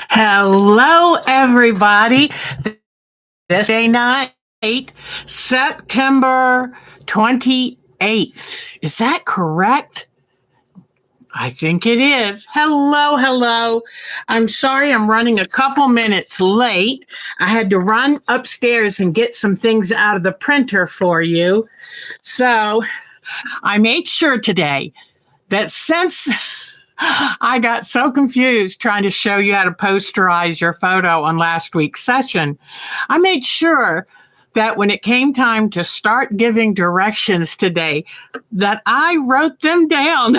Hello, everybody. This day night, September 28th. Is that correct? I think it is. Hello. I'm sorry I'm running a couple minutes late. I had to run upstairs and get some things out of the printer for you. So I made sure today that since I got so confused trying to show you how to posterize your photo on last week's session, I made sure that when it came time to start giving directions today, that I wrote them down.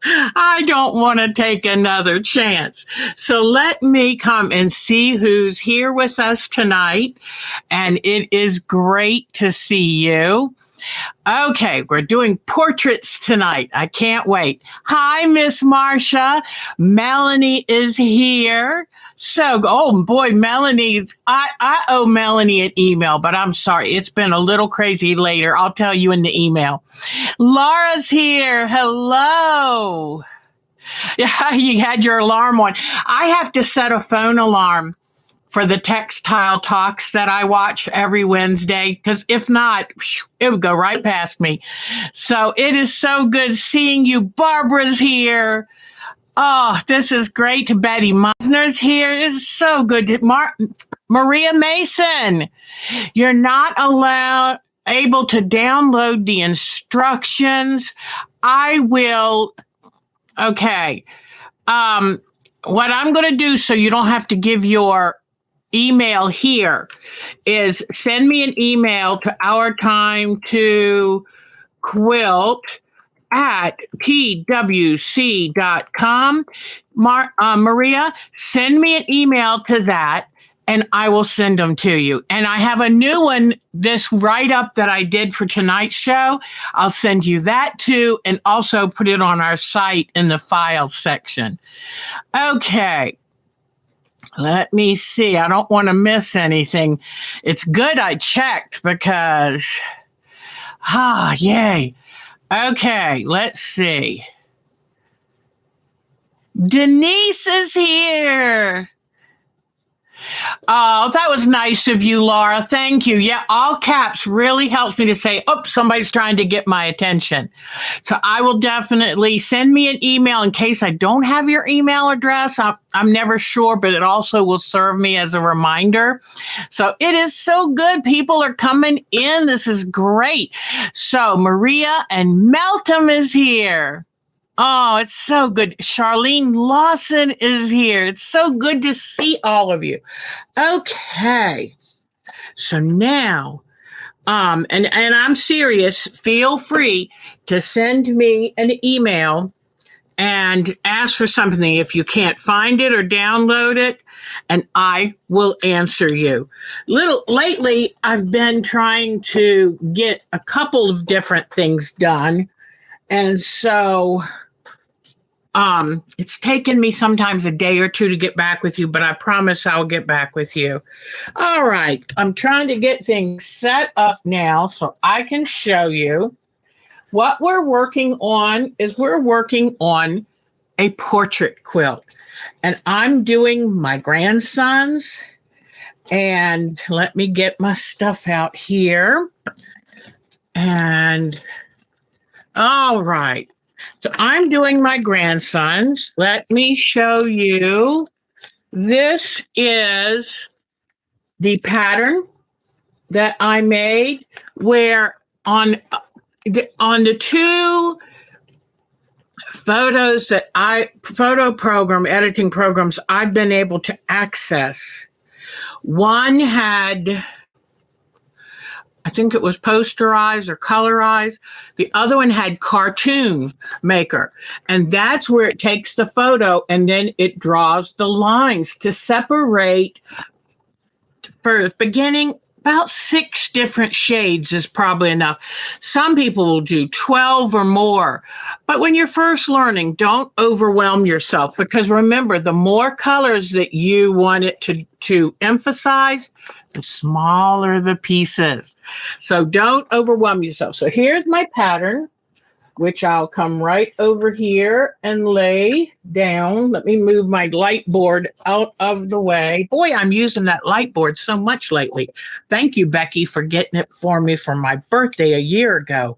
I don't want to take another chance. So let me come and see who's here with us tonight. And it is great to see you. Okay, we're doing portraits tonight. I can't wait. Hi, Miss Marcia. Melanie is here. So, oh boy, I owe Melanie an email, but I'm sorry. It's been a little crazy later. I'll tell you in the email. Laura's here. Hello. Yeah, you had your alarm on. I have to set a phone alarm for the textile talks that I watch every Wednesday, because if not, it would go right past me. So it is so good seeing you. Barbara's here. Oh, this is great. Betty Meisner's here. It's so good. Maria Mason, you're not able to download the instructions. I will. Okay. What I'm going to do so you don't have to give your email here is send me an email to our time to quilt at pwc.com. Maria, send me an email to that and I will send them to you. And I have a new one, this write-up that I did for tonight's show. I'll send you that too, and also put it on our site in the files section. Okay. Let me see. I don't want to miss anything. It's good I checked because, yay. Okay, let's see. Denise is here. Oh, that was nice of you, Laura. Thank you. Yeah, all caps really helps me to say, oh, somebody's trying to get my attention. So I will definitely send me an email in case I don't have your email address. I'm never sure, but it also will serve me as a reminder. So it is so good. People are coming in. This is great. So Maria and Meltem is here. Oh, it's so good. Charlene Lawson is here. It's so good to see all of you. Okay. So now, and I'm serious, feel free to send me an email and ask for something if you can't find it or download it, and I will answer you. Lately, I've been trying to get a couple of different things done, and so it's taken me sometimes a day or two to get back with you, but I promise I'll get back with you. All right. I'm trying to get things set up now so I can show you. What we're working on is we're working on a portrait quilt. And I'm doing my grandson's. And let me get my stuff out here. And all right. So I'm doing my grandson's. Let me show you. This is the pattern that I made where on the two photos that editing programs I've been able to access. One had, I think it was posterized or colorized. The other one had Cartoon Maker. And that's where it takes the photo and then it draws the lines to separate. For the beginning, about 6 different shades is probably enough. Some people will do 12 or more. But when you're first learning, don't overwhelm yourself, because remember, the more colors that you want it to emphasize, the smaller the pieces. So don't overwhelm yourself. So here's my pattern. which I'll come right over here and lay down. Let me move my light board out of the way. Boy, I'm using that light board so much lately. Thank you, Becky, for getting it for me for my birthday a year ago.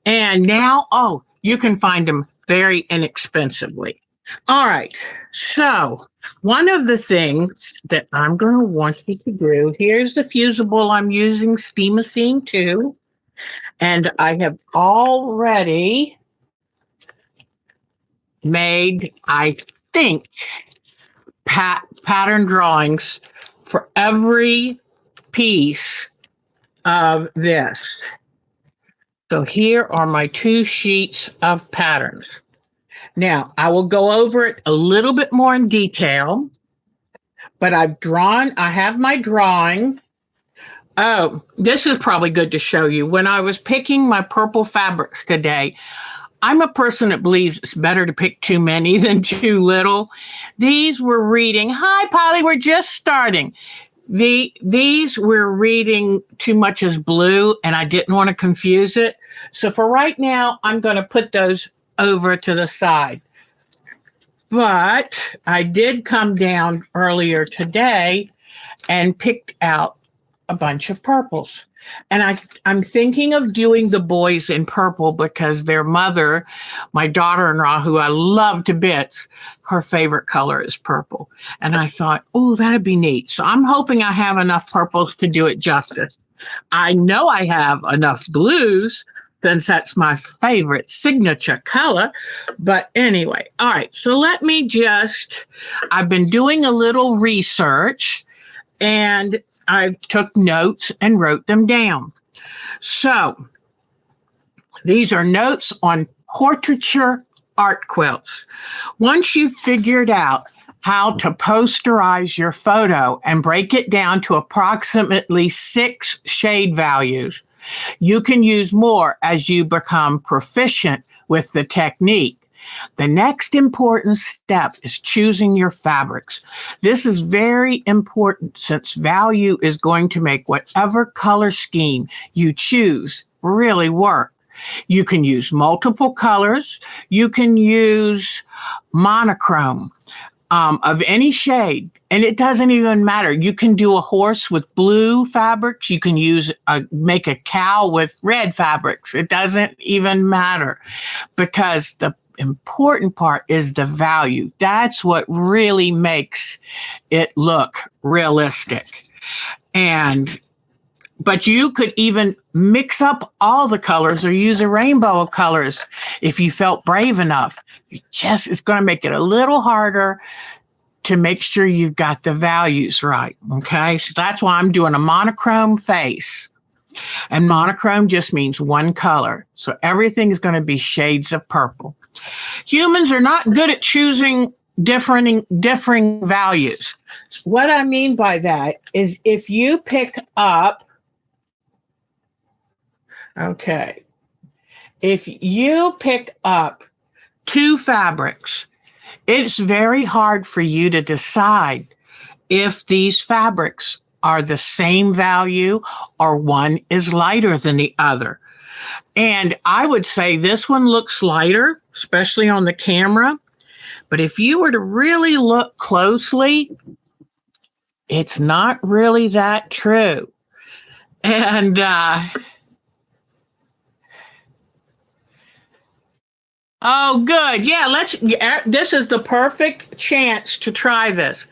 And now, oh, you can find them very inexpensively. All right. So, one of the things that I'm going to want you to do, here's the fusible I'm using, Steamosine 2. And I have already made, I think, pattern drawings for every piece of this. So here are my 2 sheets of patterns. Now, I will go over it a little bit more in detail, but I have my drawing. Oh, this is probably good to show you. When I was picking my purple fabrics today, I'm a person that believes it's better to pick too many than too little. These were reading, hi, Polly, we're just starting. These were reading too much as blue, and I didn't want to confuse it. So for right now, I'm going to put those over to the side. But I did come down earlier today and picked out a bunch of purples. And I'm thinking of doing the boys in purple because their mother, my daughter-in-law, who I love to bits, her favorite color is purple. And I thought, oh, that'd be neat. So I'm hoping I have enough purples to do it justice. I know I have enough blues since that's my favorite signature color. But anyway, all right. So I've been doing a little research and I took notes and wrote them down. So these are notes on Portraiture Art Quilts. Once you've figured out how to posterize your photo and break it down to approximately 6 shade values, you can use more as you become proficient with the technique. The next important step is choosing your fabrics. This is very important since value is going to make whatever color scheme you choose really work. You can use multiple colors. You can use monochrome of any shade, and it doesn't even matter. You can do a horse with blue fabrics. You can make a cow with red fabrics. It doesn't even matter because the important part is the value. That's what really makes it look realistic. But you could even mix up all the colors or use a rainbow of colors if you felt brave enough. It's going to make it a little harder to make sure you've got the values right. Okay. So that's why I'm doing a monochrome face. And monochrome just means one color. So everything is going to be shades of purple. Humans are not good at choosing differing values. What I mean by that is if you pick up, if you pick up 2 fabrics, it's very hard for you to decide if these fabrics are the same value or one is lighter than the other. And I would say this one looks lighter, especially on the camera. But if you were to really look closely, it's not really that true. And oh, good. Yeah, this is the perfect chance to try this.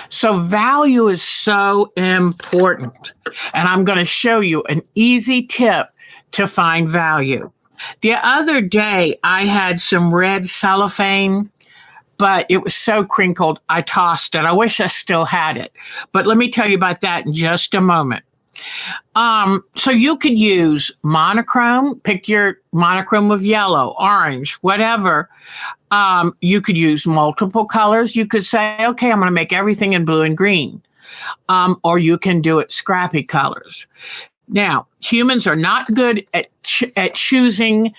So value is so important. And I'm going to show you an easy tip to find value. The other day, I had some red cellophane, but it was so crinkled, I tossed it. I wish I still had it. But let me tell you about that in just a moment. So you could use monochrome, pick your monochrome of yellow, orange, whatever. You could use multiple colors. You could say, okay, I'm going to make everything in blue and green. Or you can do it scrappy colors. Now, humans are not good at choosing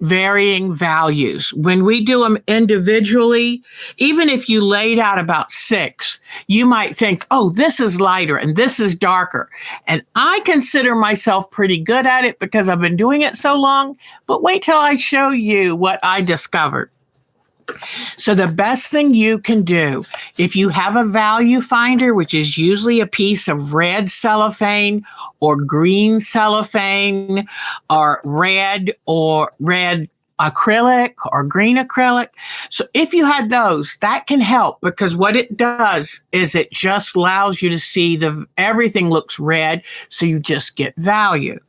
varying values. When we do them individually, even if you laid out about 6, you might think, oh, this is lighter and this is darker. And I consider myself pretty good at it because I've been doing it so long, but wait till I show you what I discovered. So the best thing you can do, if you have a value finder, which is usually a piece of red cellophane or green cellophane or red acrylic or green acrylic. So if you had those, that can help, because what it does is it just allows you to see everything looks red, so you just get value.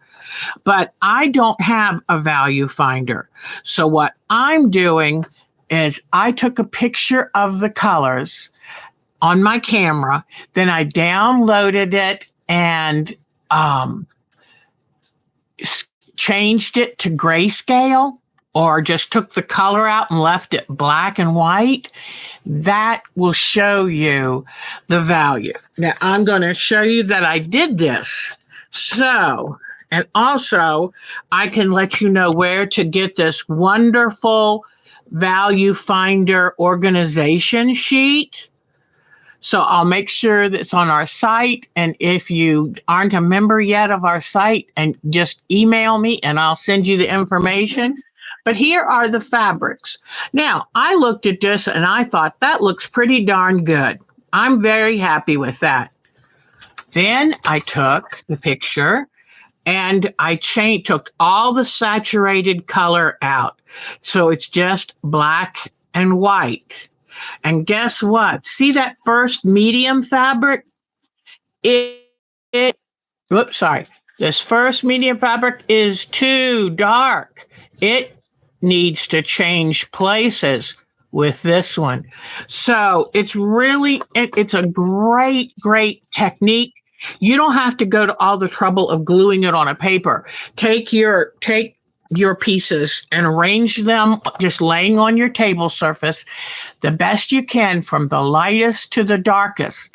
But I don't have a value finder. So what I'm doing is I took a picture of the colors on my camera, then I downloaded it and changed it to grayscale, or just took the color out and left it black and white. That will show you the value. Now I'm going to show you that I did this. So, and also I can let you know where to get this wonderful value finder organization sheet. So I'll make sure that's on our site. And if you aren't a member yet of our site, and just email me and I'll send you the information. But here are the fabrics. Now, I looked at this and I thought that looks pretty darn good. I'm very happy with that. Then I took the picture and I took all the saturated color out. So it's just black and white. And guess what? See that first medium fabric? This first medium fabric is too dark. It needs to change places with this one. So it's really, it's a great, great technique. You don't have to go to all the trouble of gluing it on a paper. Take your pieces and arrange them just laying on your table surface the best you can, from the lightest to the darkest.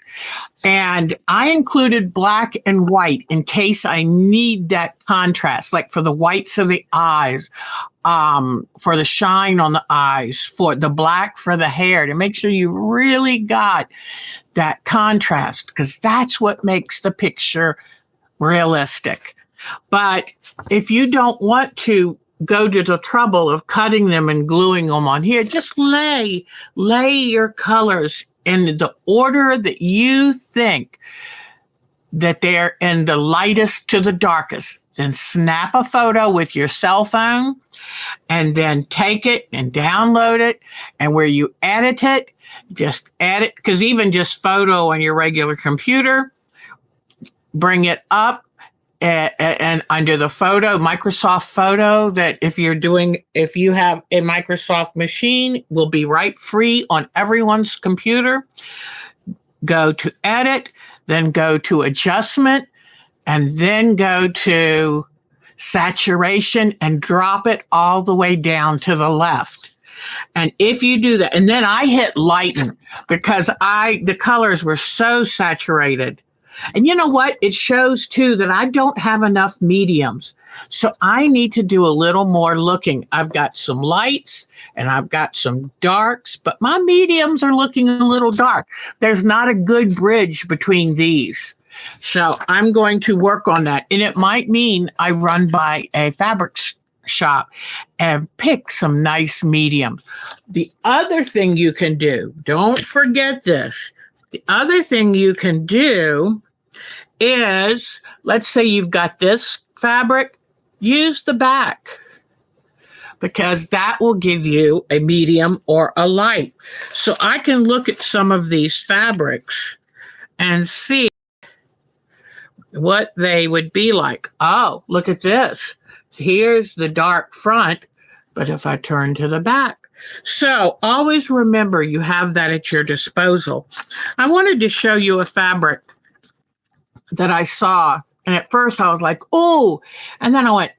And I included black and white in case I need that contrast, like for the whites of the eyes, for the shine on the eyes, for the black for the hair, to make sure you really got that contrast, because that's what makes the picture realistic. But if you don't want to go to the trouble of cutting them and gluing them on here, just lay your colors in the order that you think that they're in, the lightest to the darkest. Then snap a photo with your cell phone and then take it and download it. And where you edit it, just edit, because even just photo on your regular computer, bring it up and under the photo, Microsoft Photo, that if you have a Microsoft machine, will be right free on everyone's computer. Go to edit, then go to adjustment, and then go to saturation and drop it all the way down to the left. And if you do that, and then I hit lighten, because the colors were so saturated. And you know what? It shows too that I don't have enough mediums. So I need to do a little more looking. I've got some lights and I've got some darks, but my mediums are looking a little dark. There's not a good bridge between these. So I'm going to work on that. And it might mean I run by a fabric shop and pick some nice mediums. The other thing you can do, don't forget this. The other thing you can do is, let's say you've got this fabric, use the back, because that will give you a medium or a light. So I can look at some of these fabrics and see what they would be like. Oh, look at this. Here's the dark front, but if I turn to the back. So always remember you have that at your disposal. I wanted to show you a fabric that I saw, and at first I was like, oh, and then I went,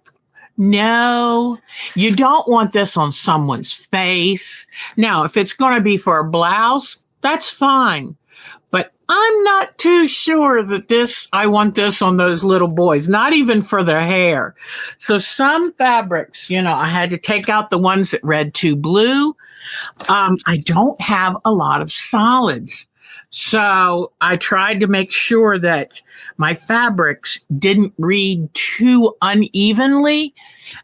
no, you don't want this on someone's face. Now, if it's going to be for a blouse, that's fine. But I'm not too sure that I want this on those little boys, not even for their hair. So some fabrics, I had to take out the ones that read too blue. I don't have a lot of solids. So I tried to make sure that my fabrics didn't read too unevenly.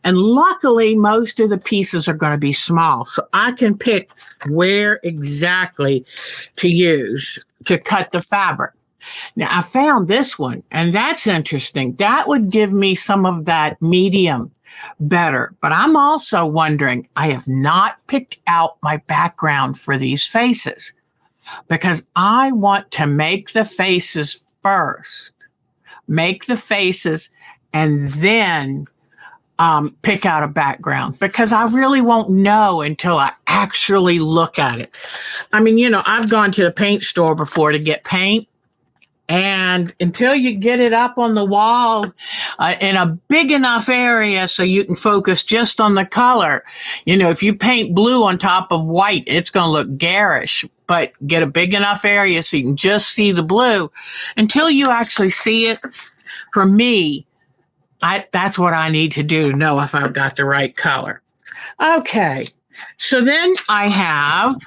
And luckily, most of the pieces are going to be small. So I can pick where exactly to use to cut the fabric. Now, I found this one, and that's interesting. That would give me some of that medium better. But I'm also wondering, I have not picked out my background for these faces because I want to make the faces first, make the faces, and then pick out a background because I really won't know until I actually look at it. I mean, I've gone to the paint store before to get paint. And until you get it up on the wall in a big enough area so you can focus just on the color, if you paint blue on top of white, it's going to look garish. But get a big enough area so you can just see the blue until you actually see it. For me, that's what I need to do to know if I've got the right color. Okay. So then I have,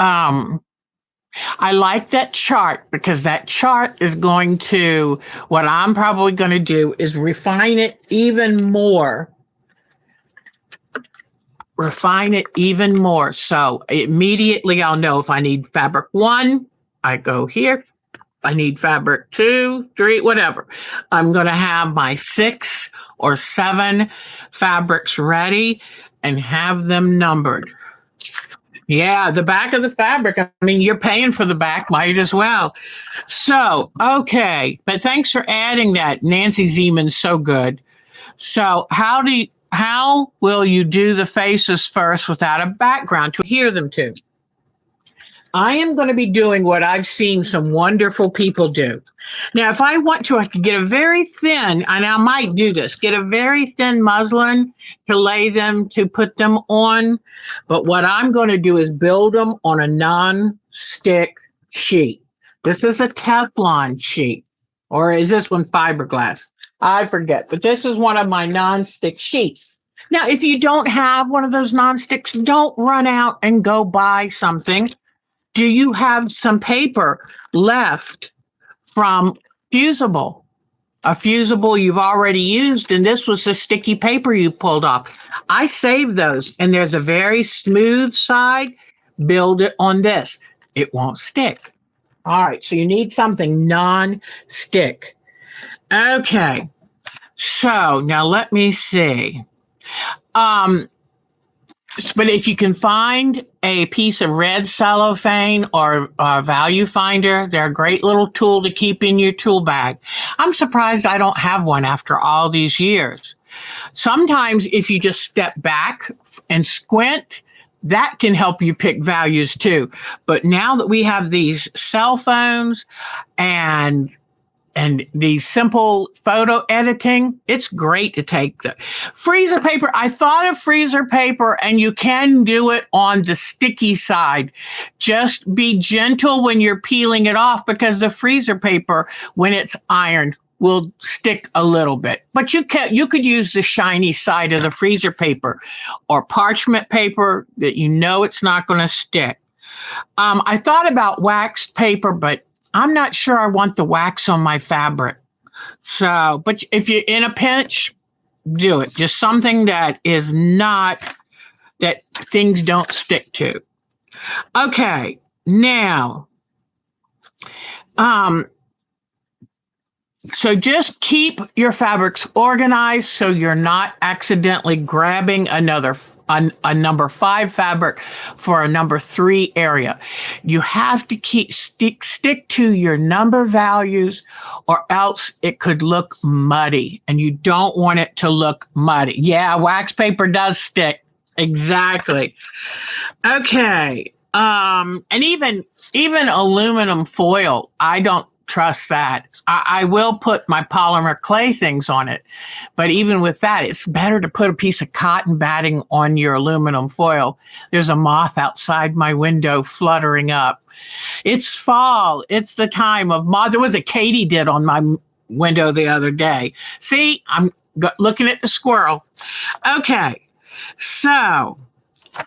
I like that chart because that chart is what I'm probably going to do is refine it even more. So immediately I'll know if I need fabric 1, I go here. I need fabric 2, 3, whatever. I'm going to have my 6 or 7 fabrics ready and have them numbered. Yeah, the back of the fabric. I mean, you're paying for the back, might as well. So, okay. But thanks for adding that. Nancy Zeman's so good. So how will you do the faces first without a background to hear them to? I am going to be doing what I've seen some wonderful people do. Now, if I want to, I could get a very thin, and I might do this, get a very thin muslin to put them on. But what I'm going to do is build them on a non-stick sheet. This is a Teflon sheet, or is this one fiberglass? I forget, but this is one of my non-stick sheets. Now, if you don't have one of those non-sticks, don't run out and go buy something. Do you have some paper left from fusible? A fusible you've already used, and this was the sticky paper you pulled off. I saved those, and there's a very smooth side. Build it on this. It won't stick. All right, so you need something non-stick. Okay, so now let me see. But if you can find a piece of red cellophane or a value finder, they're a great little tool to keep in your tool bag. I'm surprised I don't have one after all these years. Sometimes if you just step back and squint, that can help you pick values too. But now that we have these cell phones and the simple photo editing, it's great to take the freezer paper. I thought of freezer paper, and you can do it on the sticky side. Just be gentle when you're peeling it off because the freezer paper, when it's ironed, will stick a little bit. But you could use the shiny side of the freezer paper or parchment paper that it's not going to stick. I thought about waxed paper, but I'm not sure I want the wax on my fabric. So, but if you're in a pinch, do it. Just something that things don't stick to. Okay, now, so just keep your fabrics organized so you're not accidentally grabbing a number 5 fabric for a number 3 area. You have to stick to your number values, or else it could look muddy, and you don't want it to look muddy. Yeah, wax paper does stick. Exactly. Okay. And even aluminum foil, I don't trust that. I will put my polymer clay things on it, but even with that, it's better to put a piece of cotton batting on your aluminum foil. There's a moth outside my window fluttering up. It's fall. It's the time of moth. There was a katydid on my window the other day. See, I'm looking at the squirrel. Okay, so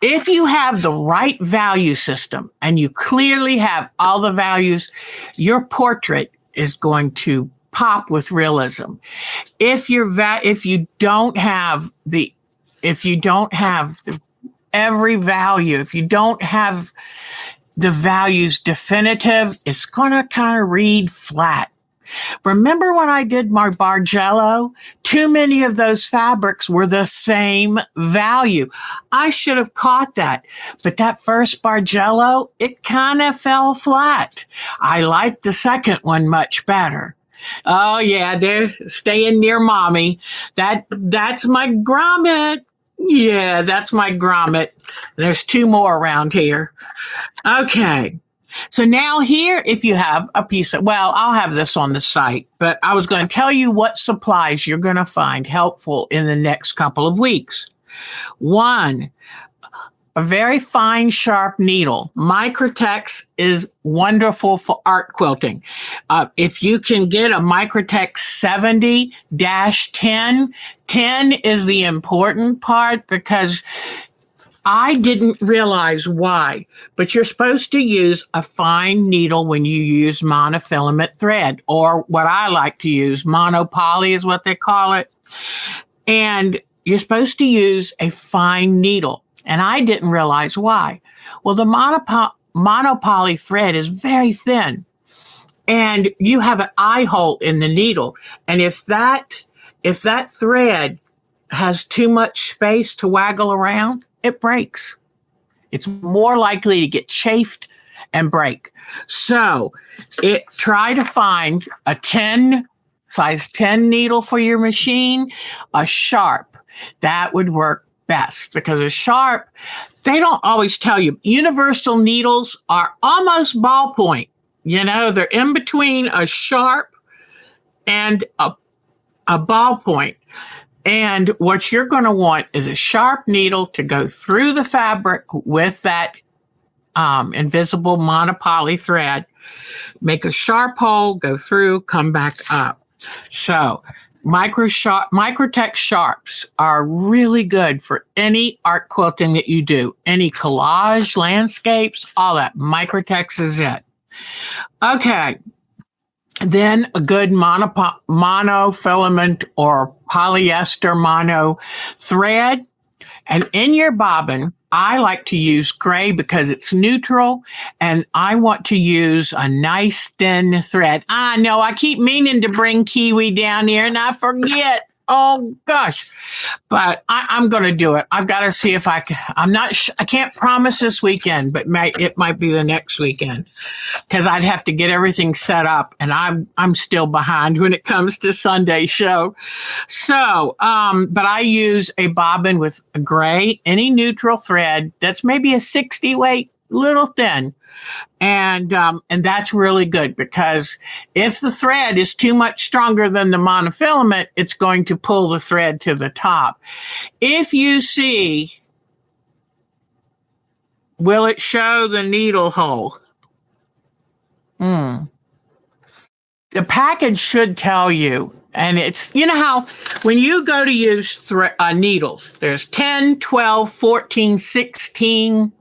if you have the right value system and you clearly have all the values, your portrait is going to pop with realism. If you don't have every value, if you don't have the values definitive, it's going to kind of read flat. Remember when I did my Bargello? Too many of those fabrics were the same value. I should have caught that. But that first Bargello, it kind of fell flat. I liked the second one much better. Oh yeah, they're staying near mommy. That's my grommet. Yeah, that's my grommet. There's two more around here. Okay. So now here, if you have a piece of, well, I'll have this on the site, but I was going to tell you what supplies you're going to find helpful in the next couple of weeks. One, a very fine, sharp needle. Microtex is wonderful for art quilting. If you can get a Microtex 70-10, 10 is the important part because I didn't realize why, but you're supposed to use a fine needle when you use monofilament thread, or what I like to use, monopoly is what they call it. And you're supposed to use a fine needle. And I didn't realize why. Well, the monopoly thread is very thin, and you have an eye hole in the needle. And if that thread has too much space to waggle around, it breaks. It's more likely to get chafed and break. So try to find a size 10 needle for your machine, a sharp. That would work best because a sharp, they don't always tell you. Universal needles are almost ballpoint. They're in between a sharp and a ballpoint. And what you're going to want is a sharp needle to go through the fabric with that invisible monopoly thread. Make a sharp hole, go through, come back up. So Microtex sharps are really good for any art quilting that you do. Any collage, landscapes, all that. Microtex is it. Okay. Then a good monofilament or polyester mono thread. And in your bobbin, I like to use gray because it's neutral, and I want to use a nice thin thread. I know I keep meaning to bring Kiwi down here and I forget. Oh gosh, but I'm going to do it. I've got to see if I can. I can't promise this weekend, but it might be the next weekend because I'd have to get everything set up, and I'm still behind when it comes to Sunday show. So, but I use a bobbin with a gray, any neutral thread that's maybe a 60 weight, little thin. And that's really good because if the thread is too much stronger than the monofilament, it's going to pull the thread to the top. If you see, will it show the needle hole? The package should tell you. And it's, how when you go to use needles, there's 10, 12, 14, 16.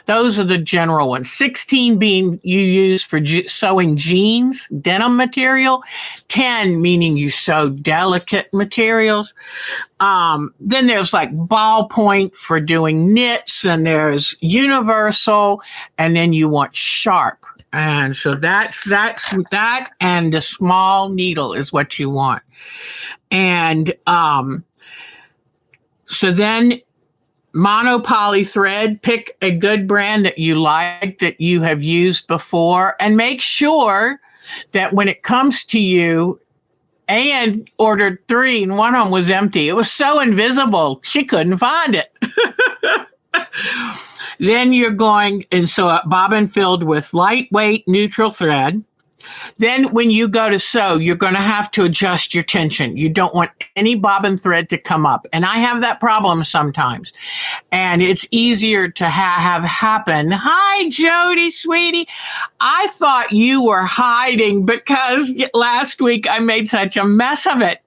Those are the general ones. 16 being you use for sewing jeans, denim material. 10 meaning you sew delicate materials. Then there's like ballpoint for doing knits, and there's universal, and then you want sharp. And so that's that, and the small needle is what you want. And so then monopoly thread, pick a good brand that you like, that you have used before, and make sure that when it comes to you, Anne ordered 3 and one of them was empty. It was so invisible, she couldn't find it. Then you're going, and so a bobbin filled with lightweight neutral thread, Then when you go to sew, you're going to have to adjust your tension. You don't want any bobbin thread to come up. And I have that problem sometimes. And it's easier to have happen. Hi, Jody, sweetie. I thought you were hiding because last week I made such a mess of it.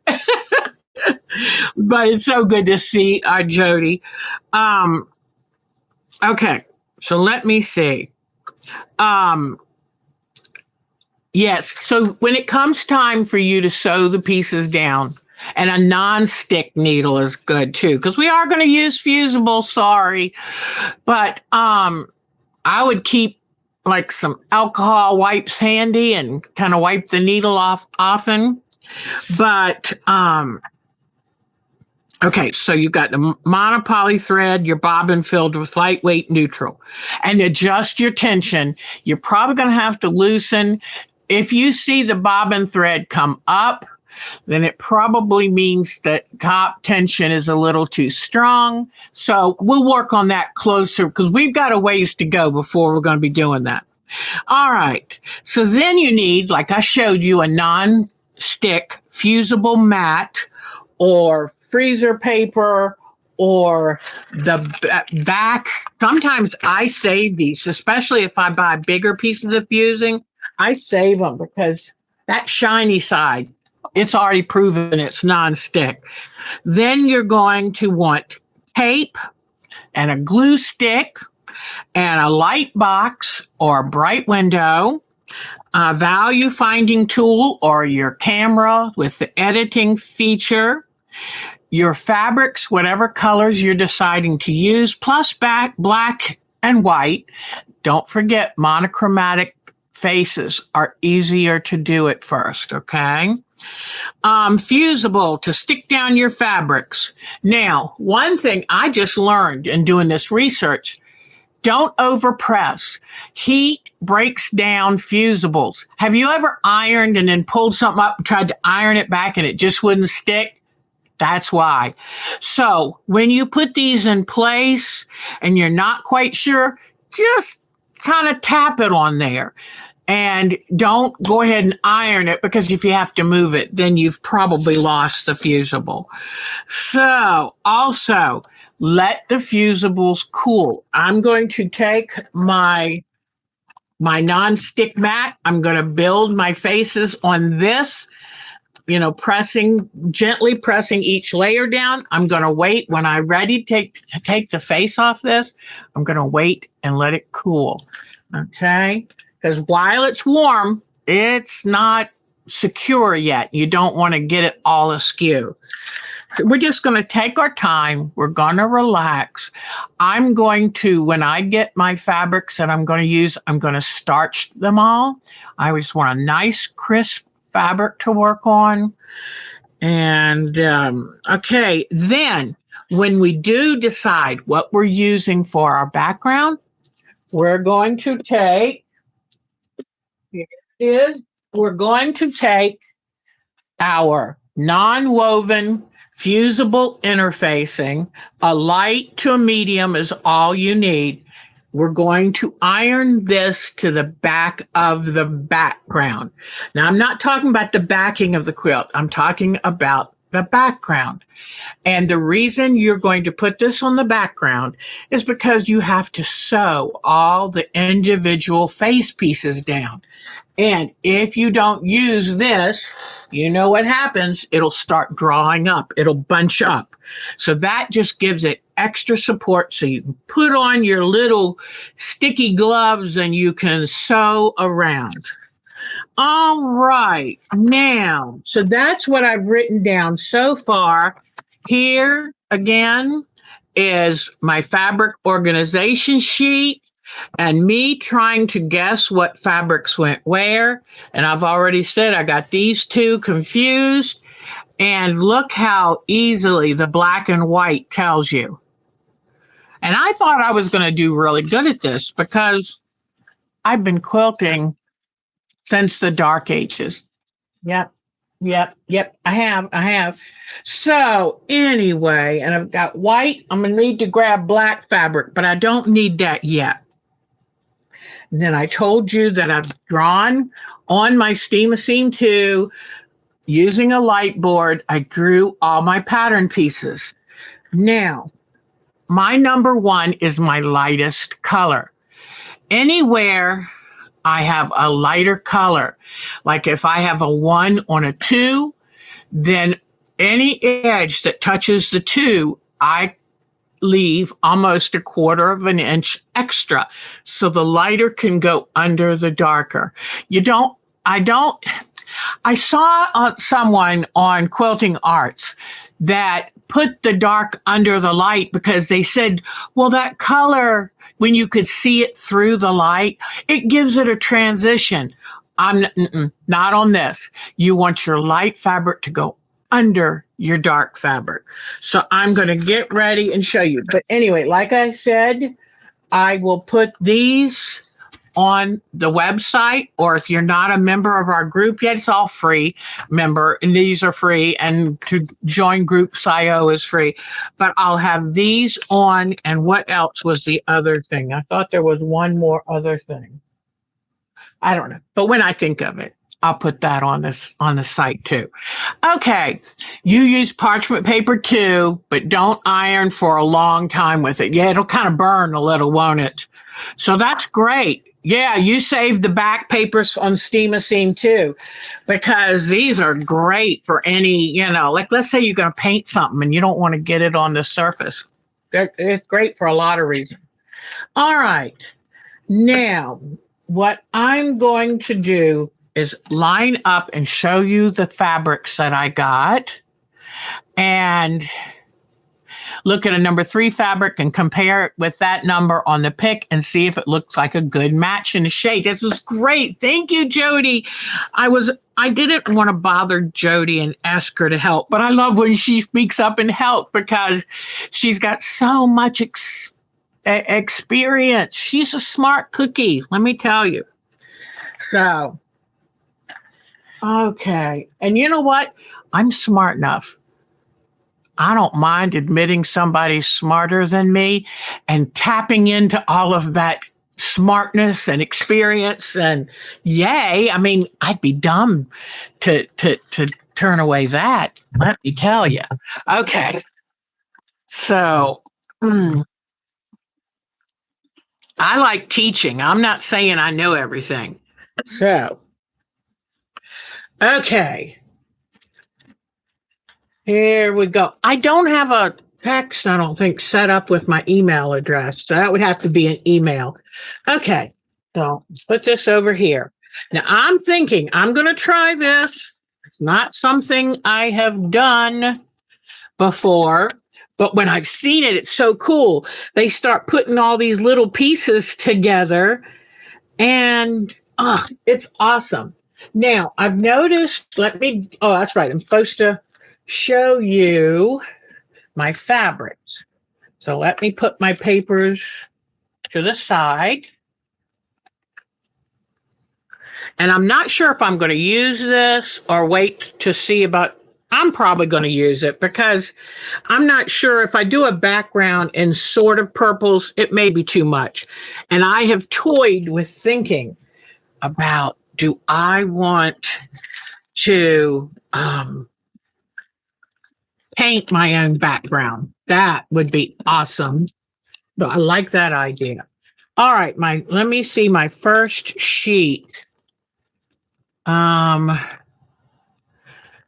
But it's so good to see Jody. Okay, so let me see. Yes, so when it comes time for you to sew the pieces down, and a non-stick needle is good too, because we are going to use fusible, sorry. But I would keep like some alcohol wipes handy and kind of wipe the needle off often. But okay, so you've got the monopoly thread, your bobbin filled with lightweight neutral, and adjust your tension. You're probably going to have to loosen. If you see the bobbin thread come up, then it probably means that top tension is a little too strong. So we'll work on that closer because we've got a ways to go before we're going to be doing that. All right. So then you need, like I showed you, a non-stick fusible mat or freezer paper or the back. Sometimes I save these, especially if I buy bigger pieces of fusing. I save them because that shiny side, it's already proven it's non-stick. Then you're going to want tape and a glue stick and a light box or a bright window, a value finding tool or your camera with the editing feature, your fabrics, whatever colors you're deciding to use, plus black and white. Don't forget monochromatic faces are easier to do at first, okay? Fusible to stick down your fabrics. Now, one thing I just learned in doing this research, don't overpress. Heat breaks down fusibles. Have you ever ironed and then pulled something up and tried to iron it back and it just wouldn't stick? That's why. So when you put these in place and you're not quite sure, just kind of tap it on there. And don't go ahead and iron it because if you have to move it, then you've probably lost the fusible. So also let the fusibles cool. I'm going to take my non-stick mat. I'm going to build my faces on this, gently pressing each layer down. I'm going to wait when I'm ready to take the face off this. I'm going to wait and let it cool. Okay. Because while it's warm, it's not secure yet. You don't want to get it all askew. We're just going to take our time. We're going to relax. I'm going to, when I get my fabrics that I'm going to use, I'm going to starch them all. I just want a nice, crisp fabric to work on. And, okay, then when we do decide what we're using for our background, we're going to take, we're going to take our non-woven fusible interfacing. A light to a medium is all you need. We're going to iron this to the back of the background. Now, I'm not talking about the backing of the quilt. I'm talking about the background. And the reason you're going to put this on the background is because you have to sew all the individual face pieces down. And if you don't use this, you know what happens? It'll start drawing up. It'll bunch up. So that just gives it extra support so you can put on your little sticky gloves and you can sew around. All right. Now, so that's what I've written down so far. Here, again, is my fabric organization sheet. And me trying to guess what fabrics went where. And I've already said I got these two confused. And look how easily the black and white tells you. And I thought I was going to do really good at this because I've been quilting since the dark ages. Yep. I have. So anyway, and I've got white. I'm going to need to grab black fabric, but I don't need that yet. And then I told you that I've drawn on my Steam 2 using a light board. I drew all my pattern pieces. Now, my number one is my lightest color. Anywhere I have a lighter color, like if I have a 1 on a 2, then any edge that touches the 2, I leave almost a quarter of an inch extra so the lighter can go under the darker. I saw someone on Quilting Arts that put the dark under the light because they said, well, that color, when you could see it through the light, it gives it a transition. I'm not on this. You want your light fabric to go under your dark fabric. So I'm going to get ready and show you. But anyway, like I said, I will put these on the website, or if you're not a member of our group yet, it's all free member, and these are free, and to join Groups IO is free. But I'll have these on, and what else was the other thing? I thought there was one more other thing. I don't know, but when I think of it, I'll put that on the site too. Okay, you use parchment paper too, but don't iron for a long time with it. Yeah, it'll kind of burn a little, won't it? So that's great. Yeah, you save the back papers on Steam too, because these are great for any, like let's say you're going to paint something and you don't want to get it on the surface. It's great for a lot of reasons. All right, now what I'm going to do is line up and show you the fabrics that I got and look at a number 3 fabric and compare it with that number on the pick and see if it looks like a good match in the shade. This is great. Thank you, Jody. I didn't want to bother Jody and ask her to help, but I love when she speaks up and help because she's got so much experience. She's a smart cookie, let me tell you. So, okay. And you know what? I'm smart enough. I don't mind admitting somebody's smarter than me and tapping into all of that smartness and experience. And yay, I mean, I'd be dumb to turn away that. Let me tell you. Okay. So I like teaching. I'm not saying I know everything. So, okay. Here we go. I don't have a text, I don't think, set up with my email address. So that would have to be an email. Okay. So put this over here. Now I'm thinking I'm going to try this. It's not something I have done before, but when I've seen it, it's so cool. They start putting all these little pieces together and it's awesome. Now I've noticed, that's right. I'm supposed to show you my fabrics. So let me put my papers to the side. And I'm not sure if I'm going to use this or wait to see about, I'm probably going to use it because I'm not sure if I do a background in sort of purples, it may be too much. And I have toyed with thinking about, do I want to paint my own background? That would be awesome. But I like that idea. All right, let me see my first sheet.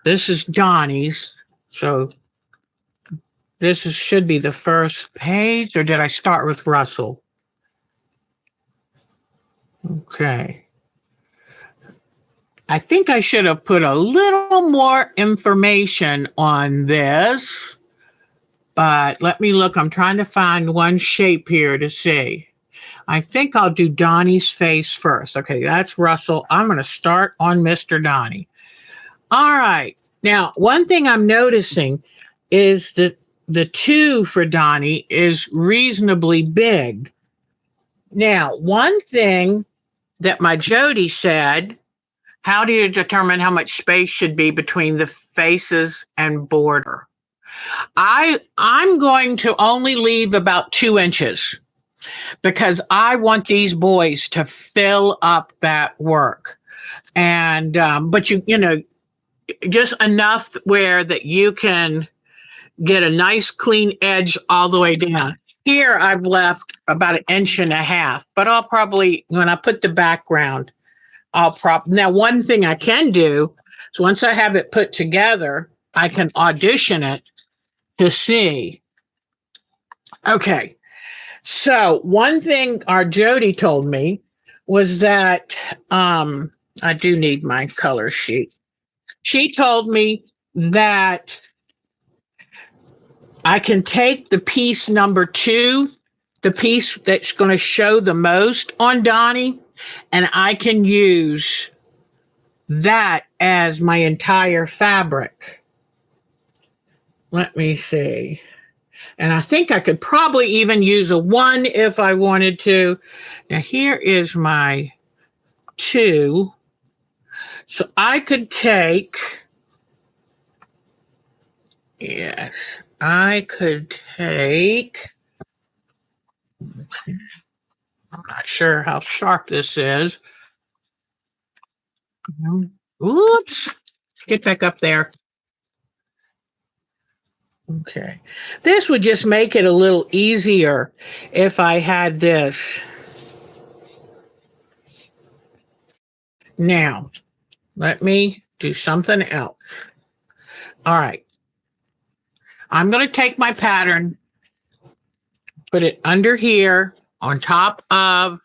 This is Donnie's. So should be the first page, or did I start with Russell? Okay. I think I should have put a little more information on this, but let me look. I'm trying to find one shape here to see. I think I'll do Donnie's face first. Okay, that's Russell. I'm going to start on Mr. Donnie. All right. Now, one thing I'm noticing is that the 2 for Donnie is reasonably big. Now, one thing that my Jody said, how do you determine how much space should be between the faces and border? I'm going to only leave about 2 inches. because I want these boys to fill up that work. And, but you know, just enough where that you can get a nice clean edge all the way down. Here I've left about 1.5 inches, but I'll probably, when I put the background, now one thing I can do is once I have it put together, I can audition it to see. Okay. So one thing our Jody told me was that I do need my color sheet. She told me that I can take the piece number 2, the piece that's going to show the most on Donnie, and I can use that as my entire fabric. Let me see. And I think I could probably even use a 1 if I wanted to. Now here is my 2. So I could take, yes, I could take, I'm not sure how sharp this is. Oops, get back up there. Okay. This would just make it a little easier if I had this. Now, let me do something else. All right. I'm going to take my pattern, put it under here on top of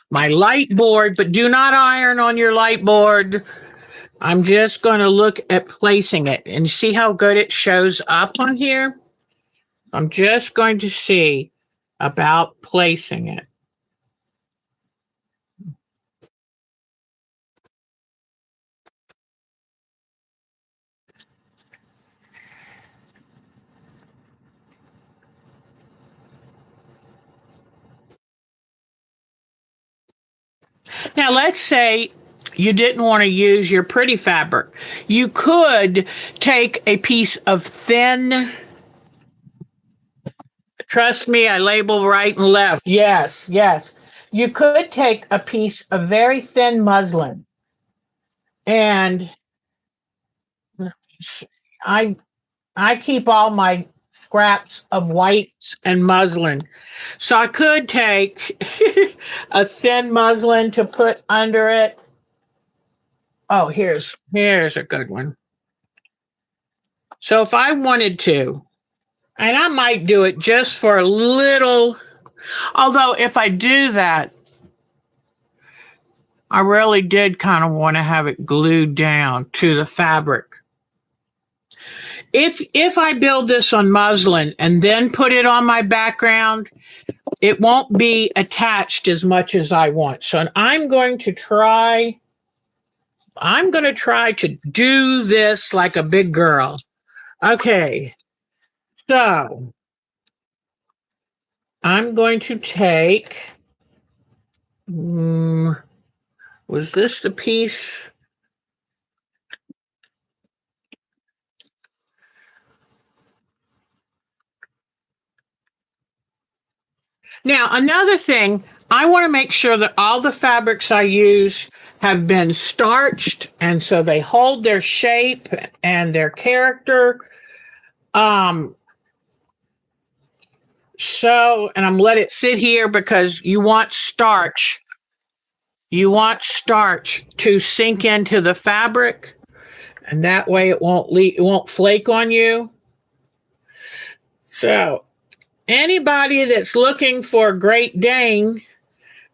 my light board, but do not iron on your light board. I'm just going to look at placing it and see how good it shows up on here. I'm just going to see about placing it. Now, let's say you didn't want to use your pretty fabric. You could take a piece of thin, trust me, I label right and left. Yes, yes. You could take a piece of very thin muslin, and I I keep all my scraps of whites and muslin. So I could take a thin muslin to put under it. Oh, here's a good one. So if I wanted to, and I might do it just for a little, although if I do that, I really did kind of want to have it glued down to the fabric. If I build this on muslin and then put it on my background, it won't be attached as much as I want. So I'm going to try to do this like a big girl. Okay. So I'm going to take, was this the piece? Now, another thing, I want to make sure that all the fabrics I use have been starched, and so they hold their shape and their character. And I'm let it sit here because you want starch. You want starch to sink into the fabric, and that way it won't flake on you. So anybody that's looking for a Great Dane,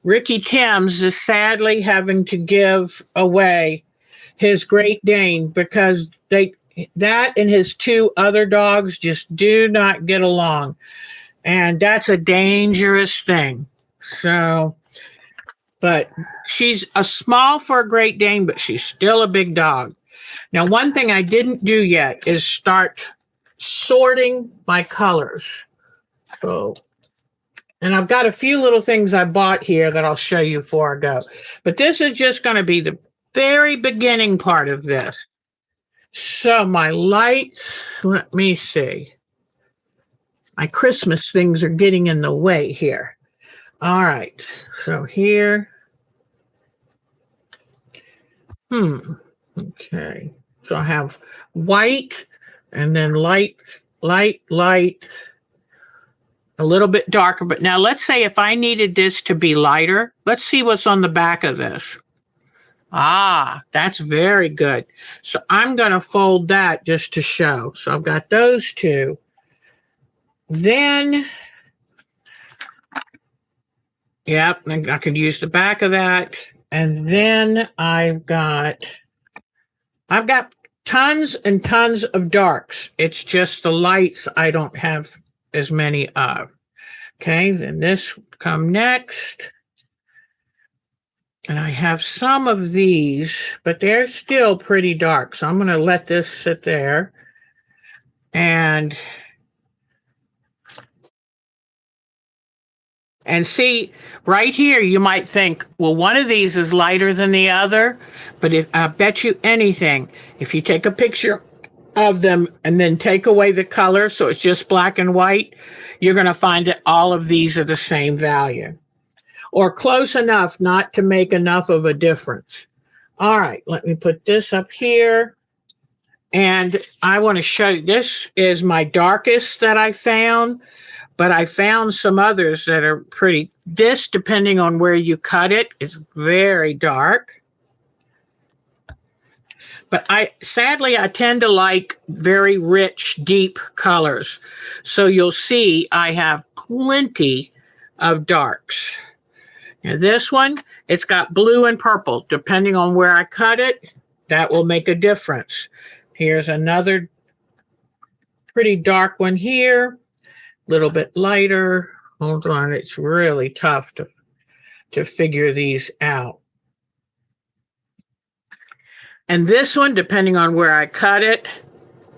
Ricky Timms is sadly having to give away his Great Dane because that and his 2 other dogs just do not get along. And that's a dangerous thing. So, but she's a small for a Great Dane, but she's still a big dog. Now, one thing I didn't do yet is start sorting my colors. So, and I've got a few little things I bought here that I'll show you before I go. But this is just going to be the very beginning part of this. So my lights, let me see. My Christmas things are getting in the way here. All right. So here, okay. So I have white and then light, light, light, a little bit darker. But now let's say if I needed this to be lighter, let's see what's on the back of this. Ah, that's very good. So I'm going to fold that just to show. So I've got those two. Then, yep, I could use the back of that. And then I've got tons and tons of darks. It's just the lights I don't have as many of. Okay, then this will come next. And I have some of these, but they're still pretty dark. So I'm going to let this sit there. And see, right here, you might think, well, one of these is lighter than the other. But if I bet you anything, if you take a picture of them and then take away the color, so it's just black and white, you're going to find that all of these are the same value or close enough not to make enough of a difference. All right, let me put this up here. And I want to show you, this is my darkest that I found, but I found some others that are pretty, this, depending on where you cut it, is very dark. But sadly, I tend to like very rich, deep colors. So you'll see I have plenty of darks. Now this one, it's got blue and purple. Depending on where I cut it, that will make a difference. Here's another pretty dark one here, a little bit lighter. Hold on, it's really tough to figure these out. And this one, depending on where I cut it,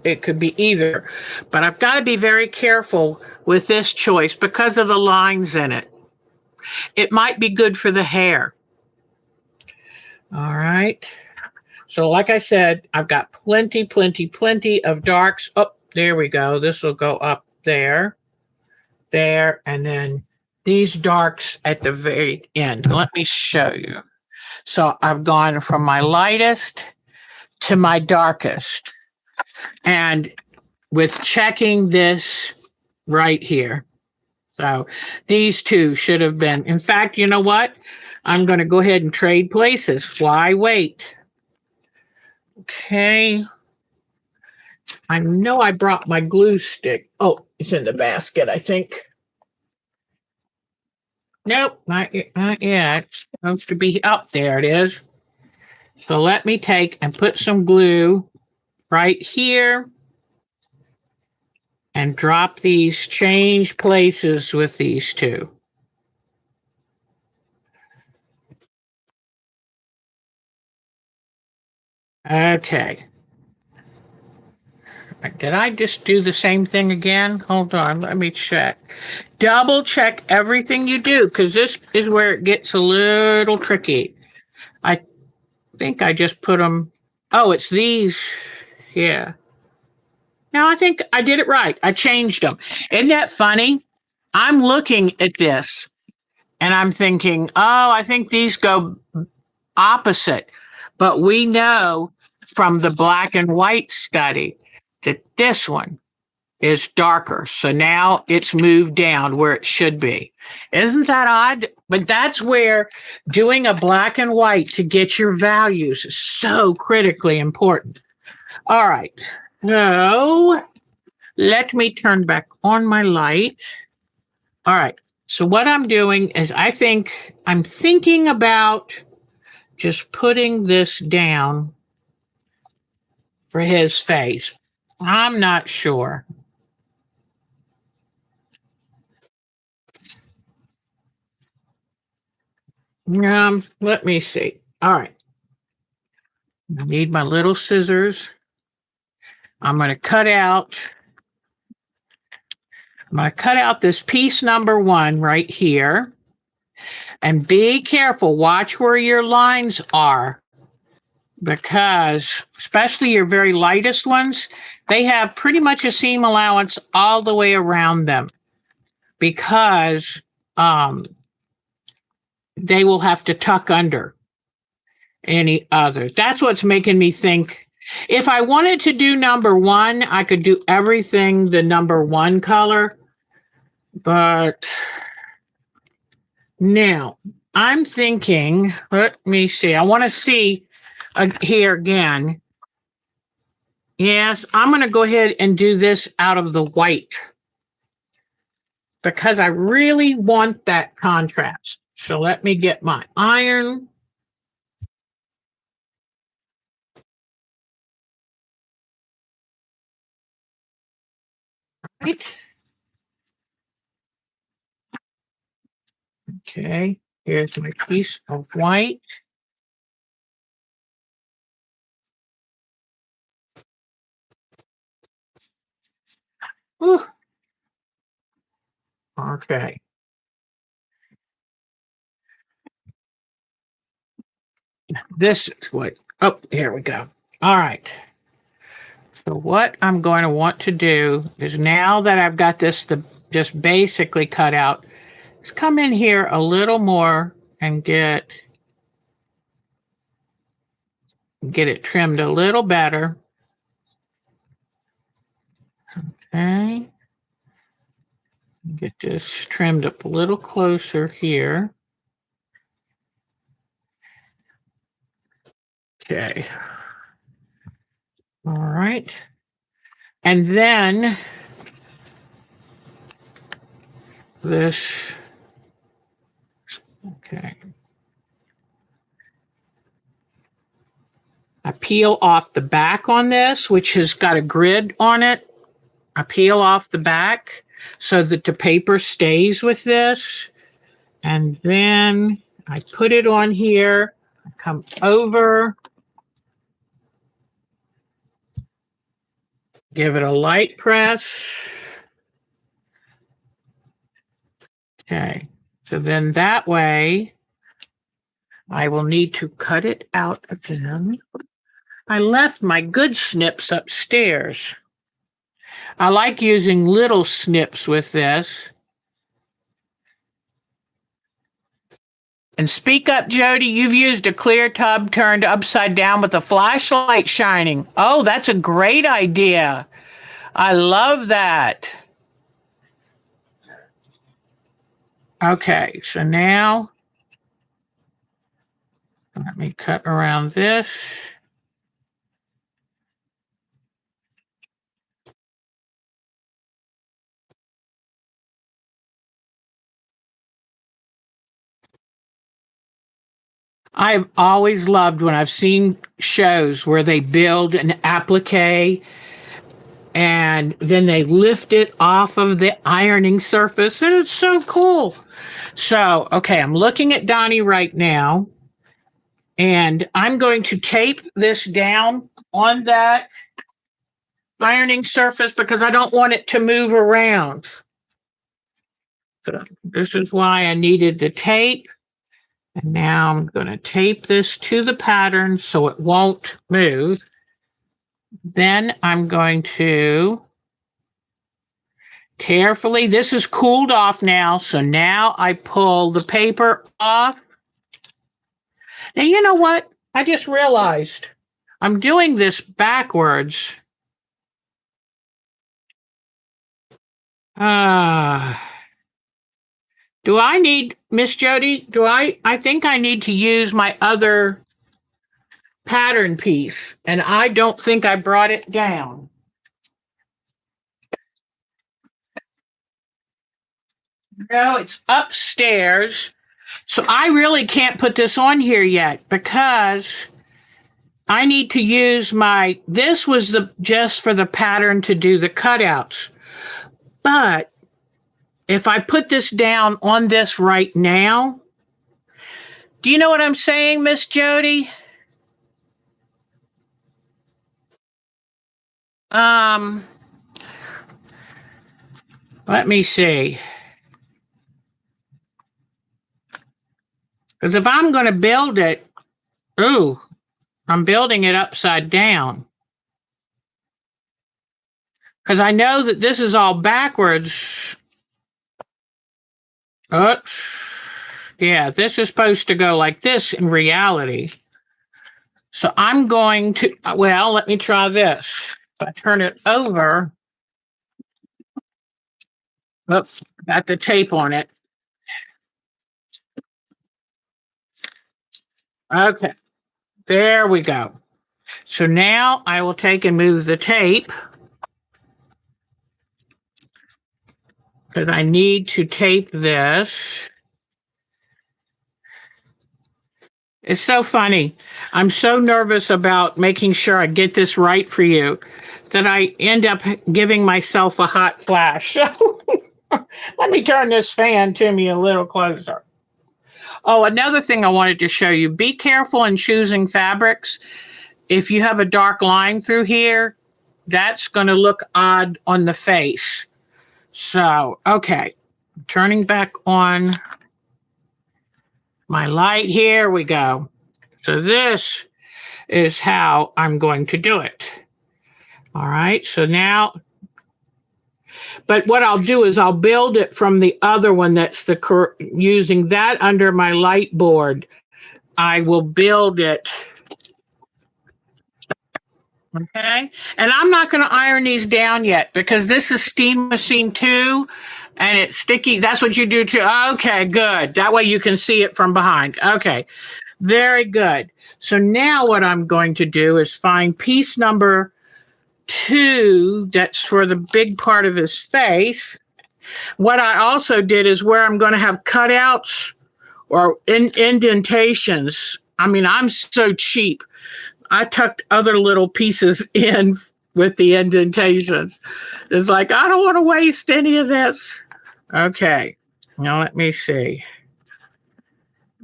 it could be either. But I've got to be very careful with this choice because of the lines in it. It might be good for the hair. All right. So like I said, I've got plenty of darks. Oh, there we go. This will go up there, and then these darks at the very end. Let me show you. So I've gone from my lightest to my darkest. And with checking this right here. So these two should have been. In fact, you know what? I'm going to go ahead and trade places. Why wait? Okay. I know I brought my glue stick. Oh, it's in the basket, I think. Nope, not yet. It's supposed to be up there. It is. So let me take and put some glue right here and drop these, change places with these two. Okay. Did I just do the same thing again? Hold on, let me check. Double check everything you do, because this is where it gets a little tricky. I think I just put them. Oh, it's these. Yeah. No, I think I did it right. I changed them. Isn't that funny? I'm looking at this and I'm thinking, oh, I think these go opposite. But we know from the black and white study that this one is darker. So now it's moved down where it should be. Isn't that odd? But that's where doing a black and white to get your values is so critically important. All right. So let me turn back on my light. All right. So what I'm doing is I'm thinking about just putting this down for his face. I'm not sure. Let me see. All right. I need my little scissors. I'm going to cut out this piece number 1 right here. And be careful. Watch where your lines are, because especially your very lightest ones, they have pretty much a seam allowance all the way around them, because they will have to tuck under any others. That's what's making me think if I wanted to do number one, I could do everything the number one color. But now I'm thinking, let me see. I want to see here again. Yes, I'm going to go ahead and do this out of the white because I really want that contrast. So let me get my iron. Right. Okay, here's my piece of white. Whew. Okay. This is what, oh, here we go. All right. So what I'm going to want to do is now that I've got this just basically cut out, let's come in here a little more and get it trimmed a little better. Okay. Get this trimmed up a little closer here. Okay. All right. And then this, okay. I peel off the back on this, which has got a grid on it. I peel off the back so that the paper stays with this. And then I put it on here, come over, give it a light press. Okay, so then that way I will need to cut it out again. I left my good snips upstairs. I like using little snips with this. And speak up, Jody, you've used a clear tub turned upside down with a flashlight shining. Oh, that's a great idea. I love that. Okay, so now let me cut around this. I've always loved when I've seen shows where they build an applique and then they lift it off of the ironing surface, and it's so cool. So, okay, I'm looking at Donnie right now, and I'm going to tape this down on that ironing surface because I don't want it to move around. So this is why I needed the tape. And now I'm going to tape this to the pattern so it won't move. Then I'm going to carefully, this is cooled off now, so now I pull the paper off. Now, you know what? I just realized I'm doing this backwards. Do I need, Miss Jody, I think I need to use my other pattern piece, and I don't think I brought it down. No, it's upstairs. So I really can't put this on here yet because I need to use this was just for the pattern to do the cutouts. But if I put this down on this right now, do you know what I'm saying, Miss Jody? Let me see. Because if I'm going to build it, ooh, I'm building it upside down. Because I know that this is all backwards. Oops. Yeah, this is supposed to go like this in reality. So I'm going to, well, let me try this. If I turn it over, oops, got the tape on it. Okay, there we go. So now I will take and move the tape because I need to tape this. It's so funny. I'm so nervous about making sure I get this right for you that I end up giving myself a hot flash. Let me turn this fan to me a little closer. Oh, another thing I wanted to show you. Be careful in choosing fabrics. If you have a dark line through here, that's going to look odd on the face. So, okay, turning back on my light. Here we go. So this is how I'm going to do it. All right, so now, but what I'll do is I'll build it from the other one that's using that under my light board. I will build it. Okay, and I'm not going to iron these down yet because this is steam machine 2 and it's sticky. That's what you do too. Okay, good. That way you can see it from behind. Okay, very good. So now what I'm going to do is find piece number 2 that's for the big part of his face. What I also did is where I'm going to have cutouts or indentations. I mean, I'm so cheap. I tucked other little pieces in with the indentations. It's like, I don't want to waste any of this. Okay, now let me see.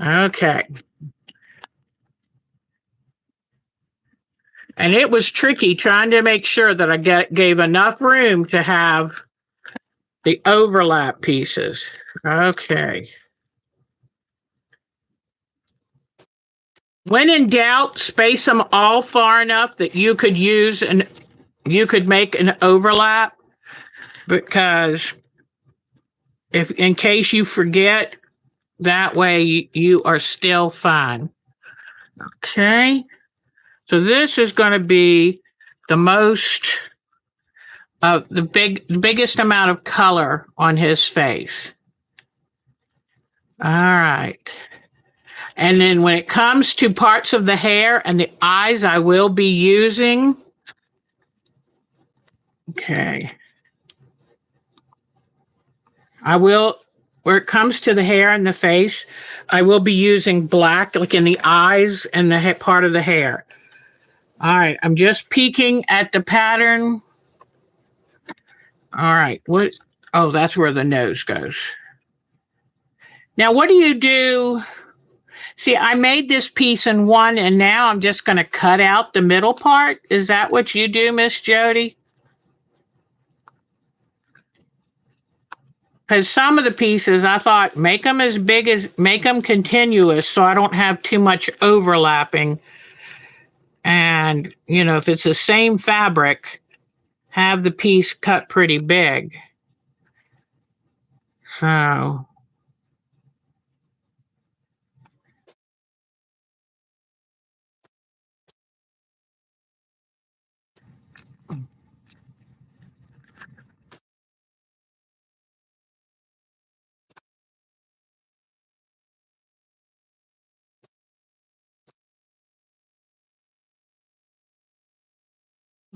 Okay. And it was tricky trying to make sure that I gave enough room to have the overlap pieces. Okay. When in doubt, space them all far enough that you could make an overlap, because if in case you forget, that way you are still fine. Okay. So this is going to be the biggest amount of color on his face. All right. And then when it comes to parts of the hair and the eyes, I will be using, okay. Where it comes to the hair and the face, I will be using black, like in the eyes and the part of the hair. All right, I'm just peeking at the pattern. All right, oh, that's where the nose goes. Now, what do you do? See, I made this piece in one, and now I'm just going to cut out the middle part. Is that what you do, Miss Jody? Because some of the pieces, I thought, make them continuous so I don't have too much overlapping. And, if it's the same fabric, have the piece cut pretty big. So,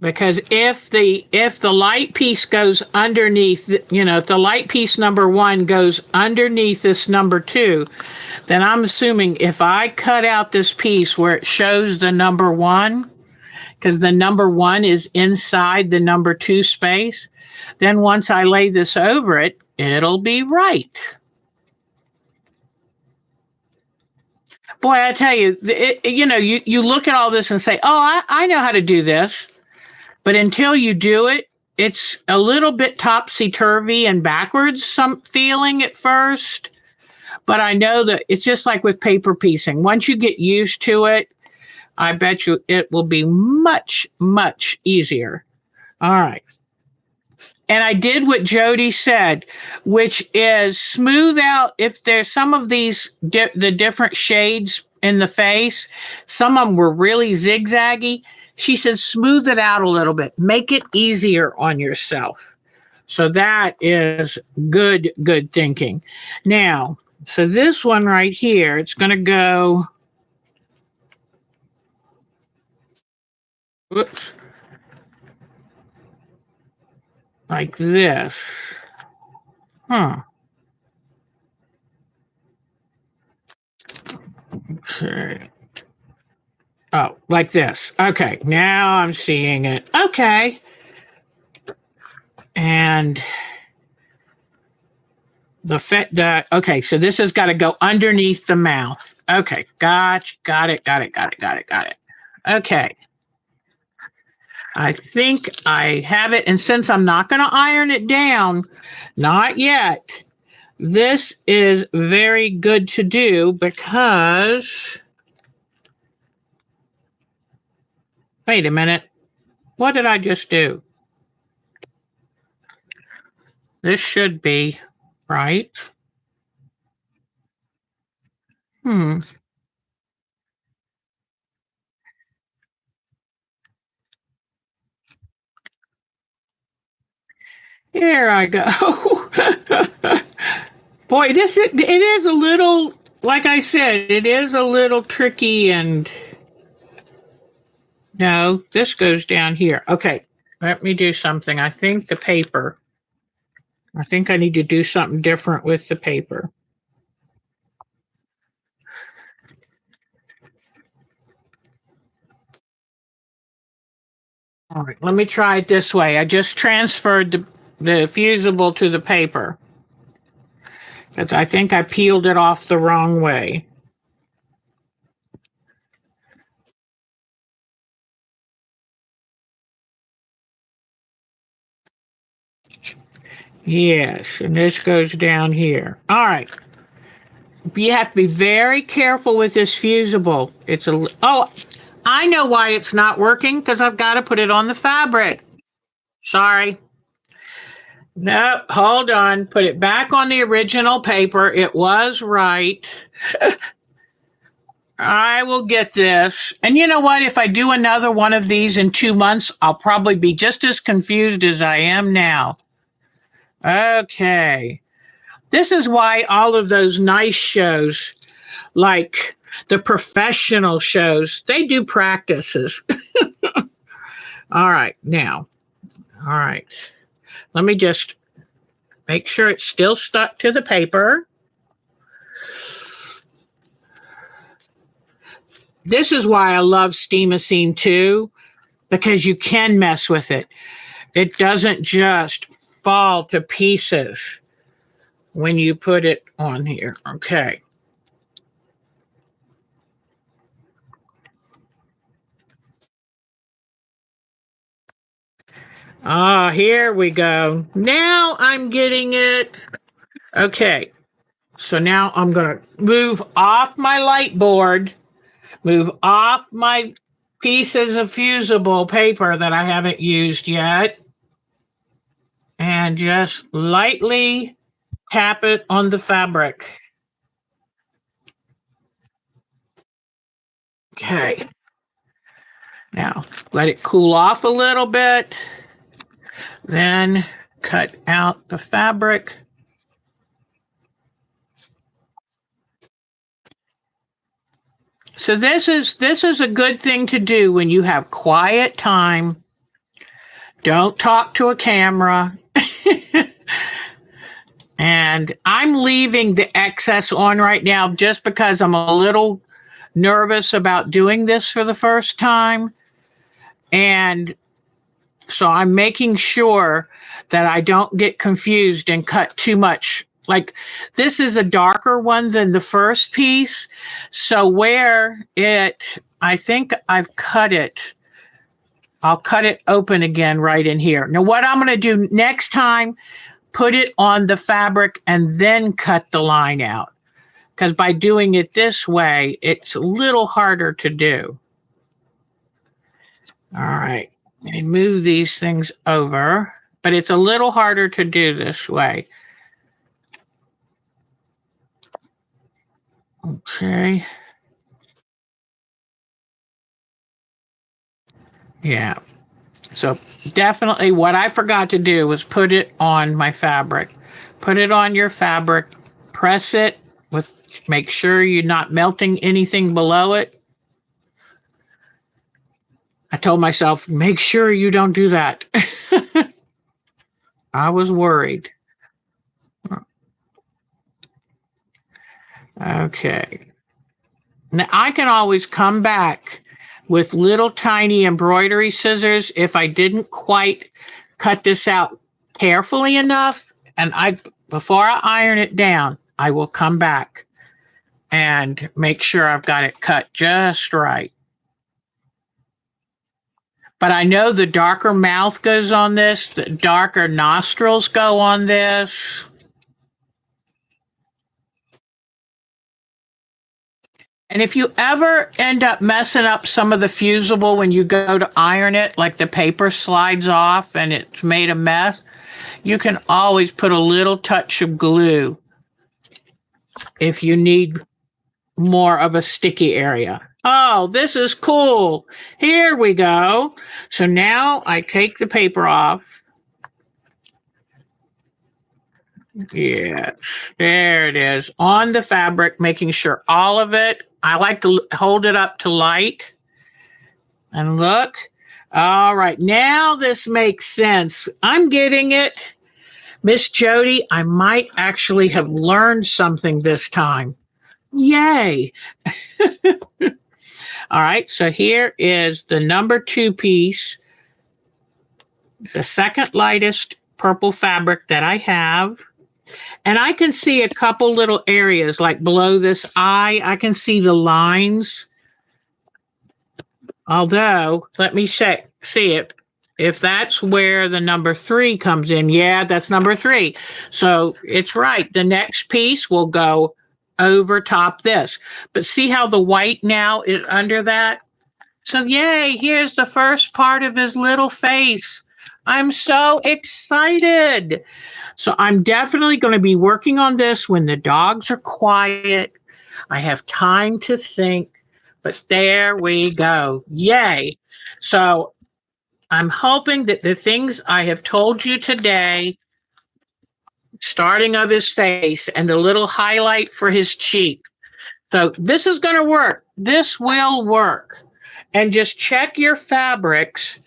because if the light piece goes underneath, if the light piece number 1 goes underneath this number 2, then I'm assuming if I cut out this piece where it shows the number 1, because the number 1 is inside the number 2 space, then once I lay this over it, it'll be right. Boy, I tell you, you look at all this and say, oh, I know how to do this. But until you do it, it's a little bit topsy-turvy and backwards, some feeling at first. But I know that it's just like with paper piecing. Once you get used to it, I bet you it will be much, much easier. All right. And I did what Jody said, which is smooth out if there's some of these the different shades in the face. Some of them were really zigzaggy. She says smooth it out a little bit, make it easier on yourself. So that is good thinking. Now, so this one right here, it's going to go. Oops. Like this. Huh. Okay. Oh, like this. Okay, now I'm seeing it. Okay. And okay, so this has got to go underneath the mouth. Okay, got it. Okay. I think I have it. And since I'm not going to iron it down, not yet, this is very good to do because, wait a minute. What did I just do? This should be right. Hmm. Here I go. Boy, it is a little, like I said, it is a little tricky. And no, this goes down here. Okay, let me do something. I think I need to do something different with the paper. All right, let me try it this way. I just transferred the fusible to the paper. Because I think I peeled it off the wrong way. Yes, and this goes down here. All right. You have to be very careful with this fusible. Oh, I know why it's not working, because I've got to put it on the fabric. Sorry. Nope, hold on. Put it back on the original paper. It was right. I will get this. And you know what? If I do another one of these in 2 months, I'll probably be just as confused as I am now. Okay. This is why all of those nice shows, like the professional shows, they do practices. All right, now. All right. Let me just make sure it's still stuck to the paper. This is why I love Steamosine too, because you can mess with it. It doesn't just fall to pieces when you put it on here. Okay. Ah, here we go. Now I'm getting it. Okay. So now I'm going to move off my light board, move off my pieces of fusible paper that I haven't used yet, and just lightly tap it on the fabric. Okay. Now let it cool off a little bit. Then cut out the fabric. So this is a good thing to do when you have quiet time. Don't talk to a camera. And I'm leaving the excess on right now just because I'm a little nervous about doing this for the first time. And so I'm making sure that I don't get confused and cut too much. Like this is a darker one than the first piece. So I think I've cut it. I'll cut it open again right in here. Now what I'm going to do next time, put it on the fabric and then cut the line out. Because by doing it this way, it's a little harder to do. All right. Let me move these things over. but it's a little harder to do this way. Okay. Yeah. So definitely what I forgot to do was put it on my fabric. Put it on your fabric, press it with, make sure you're not melting anything below it. I told myself, make sure you don't do that. I was worried. Okay. Now I can always come back with little tiny embroidery scissors if I didn't quite cut this out carefully enough. And before I iron it down, I will come back and make sure I've got it cut just right. But I know the darker mouth goes on this, the darker nostrils go on this. And if you ever end up messing up some of the fusible when you go to iron it, like the paper slides off and it's made a mess, you can always put a little touch of glue if you need more of a sticky area. Oh, this is cool. Here we go. So now I take the paper off. Yes, there it is on the fabric, making sure all of it. I like to hold it up to light and look. All right, now this makes sense. I'm getting it. Miss Jody, I might actually have learned something this time. Yay. All right, so here is the number 2 piece, the second lightest purple fabric that I have. And I can see a couple little areas like below this eye. I can see the lines. Although, let me see it. If that's where the number 3 comes in, yeah, that's number 3. So it's right. The next piece will go over top this. But see how the white now is under that? So yay, here's the first part of his little face. I'm so excited. So I'm definitely going to be working on this when the dogs are quiet. I have time to think, but there we go. Yay. So I'm hoping that the things I have told you today, starting of his face and the little highlight for his cheek. So this is going to work. This will work. And just check your fabrics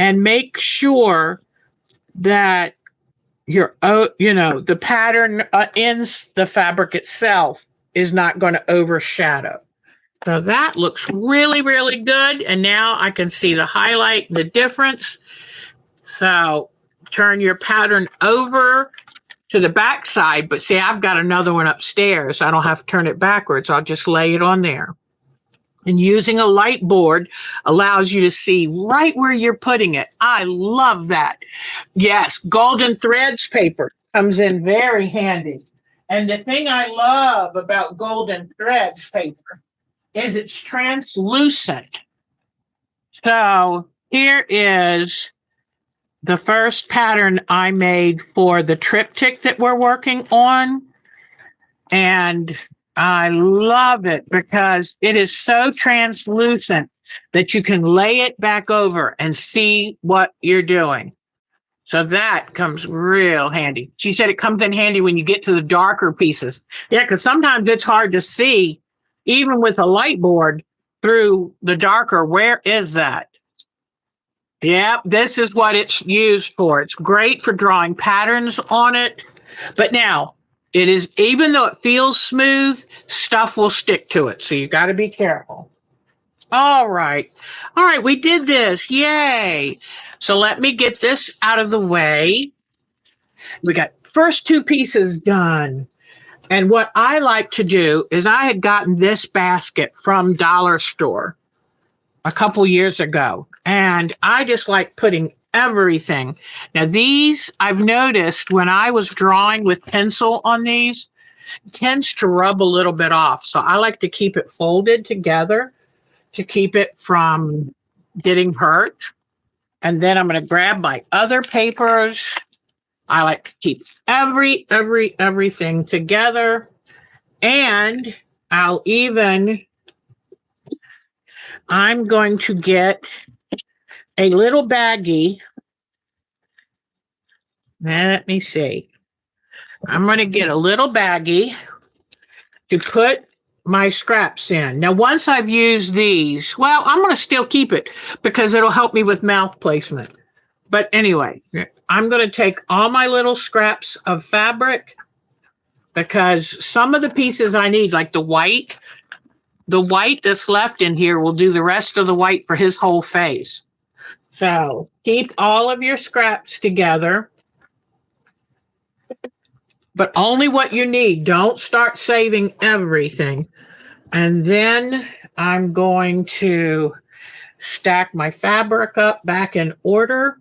and make sure that the pattern in the fabric itself is not going to overshadow. So that looks really, really good. And now I can see the highlight and the difference. So turn your pattern over to the back side, but see, I've got another one upstairs. I don't have to turn it backwards. I'll just lay it on there. And using a light board allows you to see right where you're putting it. I love that. Yes, golden threads paper comes in very handy. And the thing I love about golden threads paper is it's translucent. So here is the first pattern I made for the triptych that we're working on. And I love it because it is so translucent that you can lay it back over and see what you're doing. So that comes real handy. She said it comes in handy when you get to the darker pieces. Yeah, because sometimes it's hard to see, even with a light board, through the darker. Where is that? Yeah, this is what it's used for. It's great for drawing patterns on it. But now, it is, even though it feels smooth, stuff will stick to it. So you got to be careful. All right. All right, we did this. Yay. So let me get this out of the way. We got first 2 pieces done. And what I like to do is I had gotten this basket from Dollar Store a couple years ago. And I just like putting everything. Now these, I've noticed when I was drawing with pencil on these, it tends to rub a little bit off. So I like to keep it folded together to keep it from getting hurt. And then I'm going to grab my other papers. I like to keep everything together. And I'm going to get a little baggie. Let me see. I'm going to get a little baggie to put my scraps in. Now, once I've used these, well, I'm going to still keep it because it'll help me with mouth placement. But anyway, I'm going to take all my little scraps of fabric because some of the pieces I need, like the white that's left in here will do the rest of the white for his whole face. So keep all of your scraps together, but only what you need. Don't start saving everything. And then I'm going to stack my fabric up back in order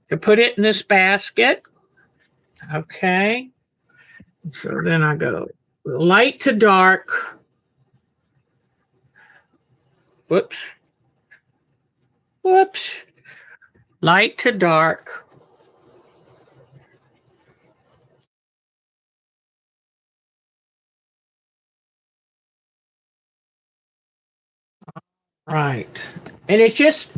to put it in this basket. Okay. So then I go light to dark. Whoops. Light to dark. Right. And it's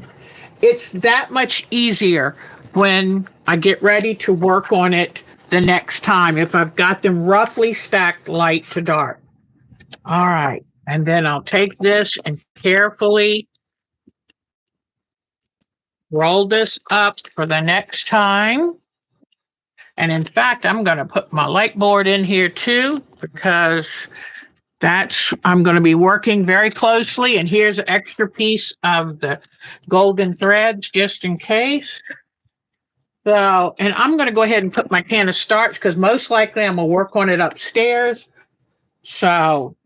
that much easier when I get ready to work on it the next time if I've got them roughly stacked light to dark. All right. And then I'll take this and carefully roll this up for the next time. And in fact, I'm going to put my light board in here too, because I'm going to be working very closely. And here's an extra piece of the golden threads just in case. So, and I'm going to go ahead and put my can of starch because most likely I'm going to work on it upstairs. So,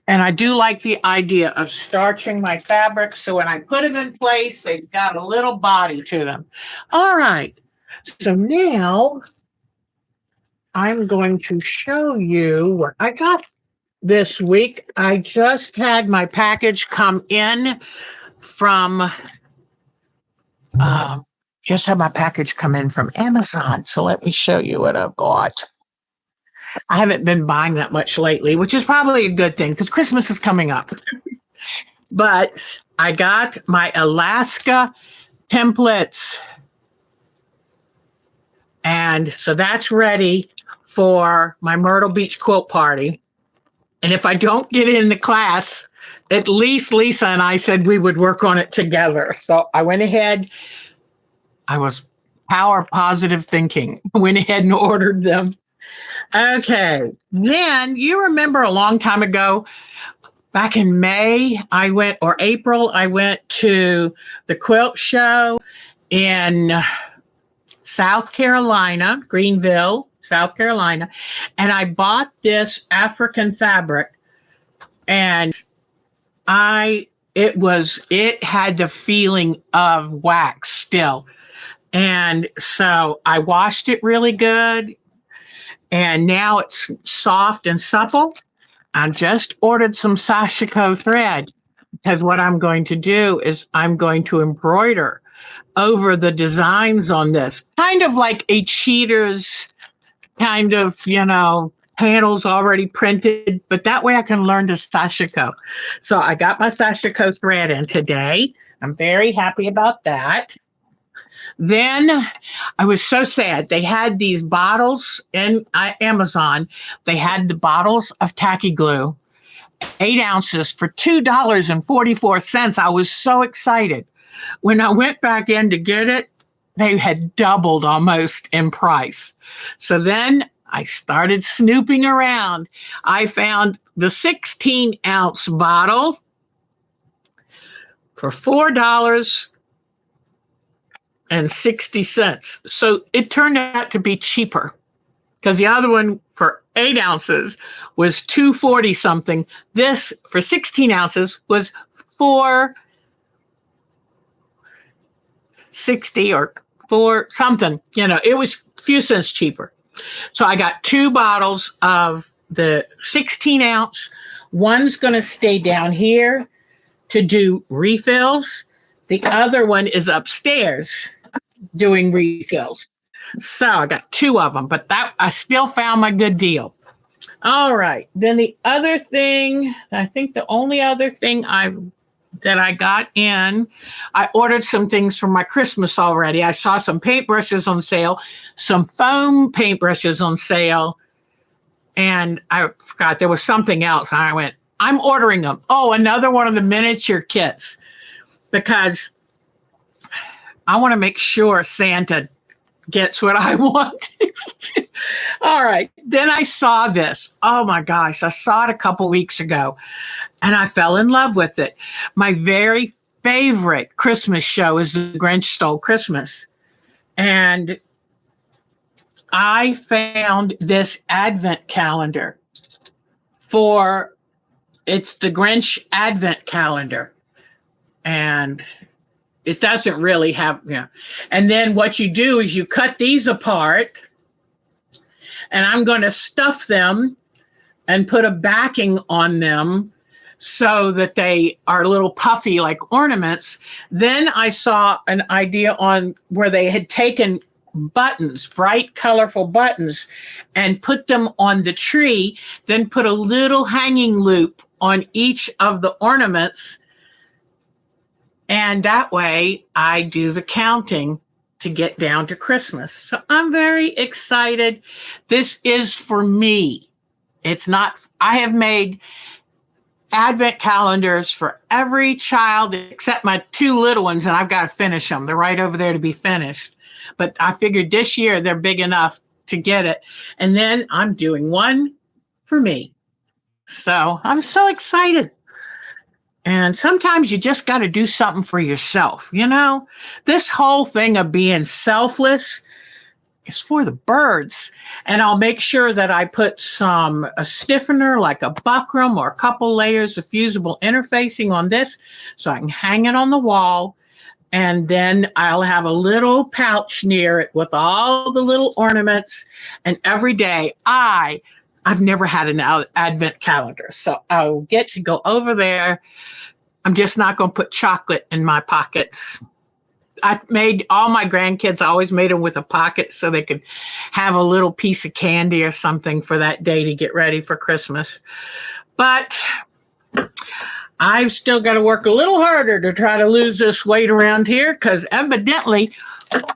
and I do like the idea of starching my fabric. So when I put them in place, they've got a little body to them. All right. So now I'm going to show you what I got this week. I just had my package come in from Amazon. So let me show you what I've got. I haven't been buying that much lately, which is probably a good thing because Christmas is coming up. But I got my Alaska templates. And so that's ready for my Myrtle Beach quilt party. And if I don't get in the class, at least Lisa and I said we would work on it together. So I went ahead. I was power positive thinking. Went ahead and ordered them. Okay. Then you remember a long time ago, back in May, April, I went to the quilt show in South Carolina, Greenville, South Carolina, and I bought this African fabric, and it had the feeling of wax still. And so I washed it really good, and now it's soft and supple. I just ordered some sashiko thread because what I'm going to do is I'm going to embroider over the designs on this, kind of like a cheater's kind of, panels already printed, but that way I can learn to sashiko. So I got my sashiko thread in today. I'm very happy about that. Then I was so sad. They had these bottles in Amazon. They had the bottles of tacky glue, 8 ounces for $2.44. I was so excited. When I went back in to get it, they had doubled almost in price. So then I started snooping around. I found the 16-ounce bottle for $4.60. So it turned out to be cheaper because the other one for 8 ounces was $2.40 something. This for 16 ounces was $4.60 or $4 something. It was a few cents cheaper. So I got 2 bottles of the 16 ounce. One's going to stay down here to do refills. The other one is upstairs doing refills. So I got two of them, but that I still found my good deal. All right. Then the other thing, I think the only other thing that I got in, I ordered some things for my Christmas already. I saw some paintbrushes on sale, some foam paintbrushes on sale, and I forgot there was something else. I went, I'm ordering them. Oh, another one of the miniature kits, because I want to make sure Santa gets what I want. All right. Then I saw this. Oh my gosh. I saw it a couple weeks ago and I fell in love with it. My very favorite Christmas show is The Grinch Stole Christmas. And I found this advent calendar it's the Grinch advent calendar. And it doesn't really have, And then what you do is you cut these apart, and I'm going to stuff them and put a backing on them so that they are a little puffy like ornaments. Then I saw an idea on where they had taken buttons, bright, colorful buttons, and put them on the tree, then put a little hanging loop on each of the ornaments. And that way I do the counting to get down to Christmas. So I'm very excited. This is for me. It's not, I have made advent calendars for every child except my two little ones, and I've got to finish them. They're right over there to be finished. But I figured this year they're big enough to get it. And then I'm doing one for me. So I'm so excited. And sometimes you just got to do something for yourself. This whole thing of being selfless is for the birds. And I'll make sure that I put a stiffener, like a buckram or a couple layers of fusible interfacing on this so I can hang it on the wall. And then I'll have a little pouch near it with all the little ornaments. And every day I've never had an advent calendar. So I'll get to go over there. I'm just not going to put chocolate in my pockets. I made all my grandkids, I always made them with a pocket so they could have a little piece of candy or something for that day to get ready for Christmas. But I've still got to work a little harder to try to lose this weight around here, because evidently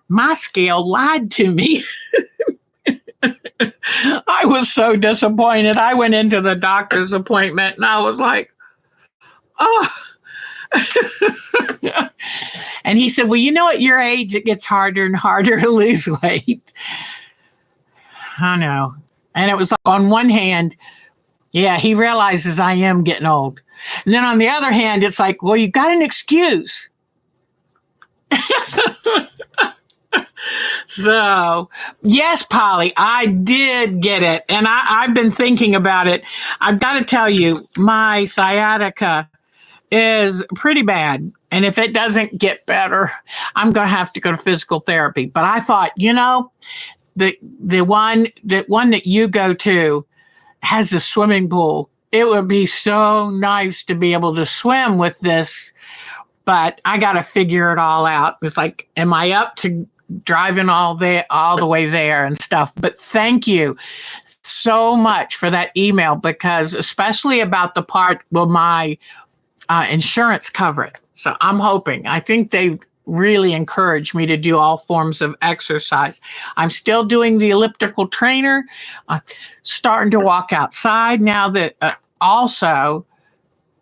my scale lied to me. I was so disappointed. I went into the doctor's appointment and I was like, oh. And he said, well, at your age, it gets harder and harder to lose weight. I know. And it was on one hand, yeah, he realizes I am getting old. And then on the other hand, it's like, well, you got an excuse. So, yes, Polly, I did get it. And I've been thinking about it. I've got to tell you, my sciatica is pretty bad. And if it doesn't get better, I'm going to have to go to physical therapy. But I thought, the one that you go to has a swimming pool. It would be so nice to be able to swim with this, but I got to figure it all out. It's like, am I up to driving all the way there and stuff? But thank you so much for that email, because especially about the part, will my insurance cover it? So I'm hoping. I think they really encourage me to do all forms of exercise. I'm still doing the elliptical trainer, starting to walk outside now that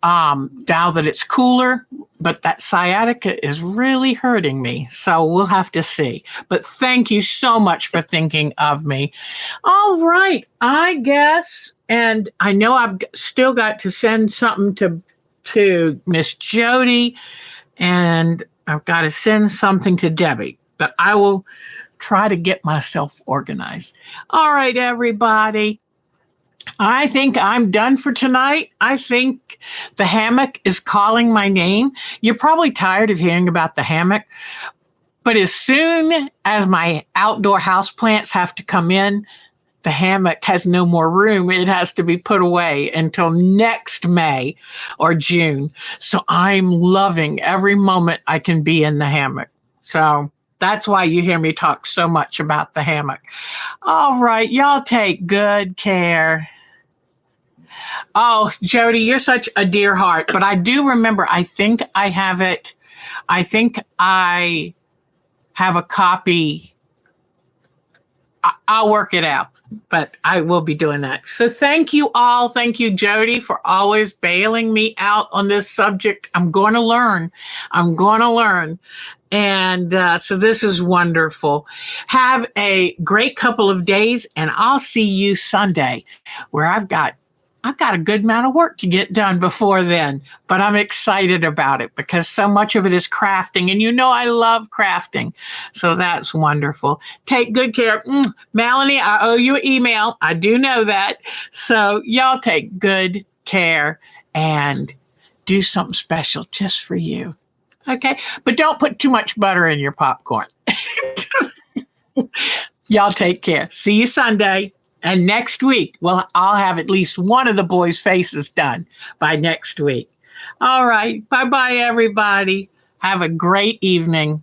now that it's cooler, but that sciatica is really hurting me. So we'll have to see. But thank you so much for thinking of me. All right, I guess, and I know I've still got to send something to Miss Jody, and I've got to send something to Debbie, but I will try to get myself organized. All right, everybody. I think I'm done for tonight. I think the hammock is calling my name. You're probably tired of hearing about the hammock, but as soon as my outdoor houseplants have to come in the hammock has no more room. It has to be put away until next May or June. So I'm loving every moment I can be in the hammock. So that's why you hear me talk so much about the hammock. All right, y'all take good care. Oh, Jody, you're such a dear heart. But I do remember, I think I have it. I think I have a copy. I'll work it out, but I will be doing that. So thank you all. Thank you, Jody, for always bailing me out on this subject. I'm going to learn. I'm going to learn. And so this is wonderful. Have a great couple of days, and I'll see you Sunday, where I've got a good amount of work to get done before then, but I'm excited about it because so much of it is crafting, and you know I love crafting. So that's wonderful. Take good care. Melanie, I owe you an email. I do know that. So y'all take good care and do something special just for you. Okay? But don't put too much butter in your popcorn. Y'all take care. See you Sunday. And next week, well, I'll have at least one of the boys' faces done by next week. All right. Bye-bye, everybody. Have a great evening.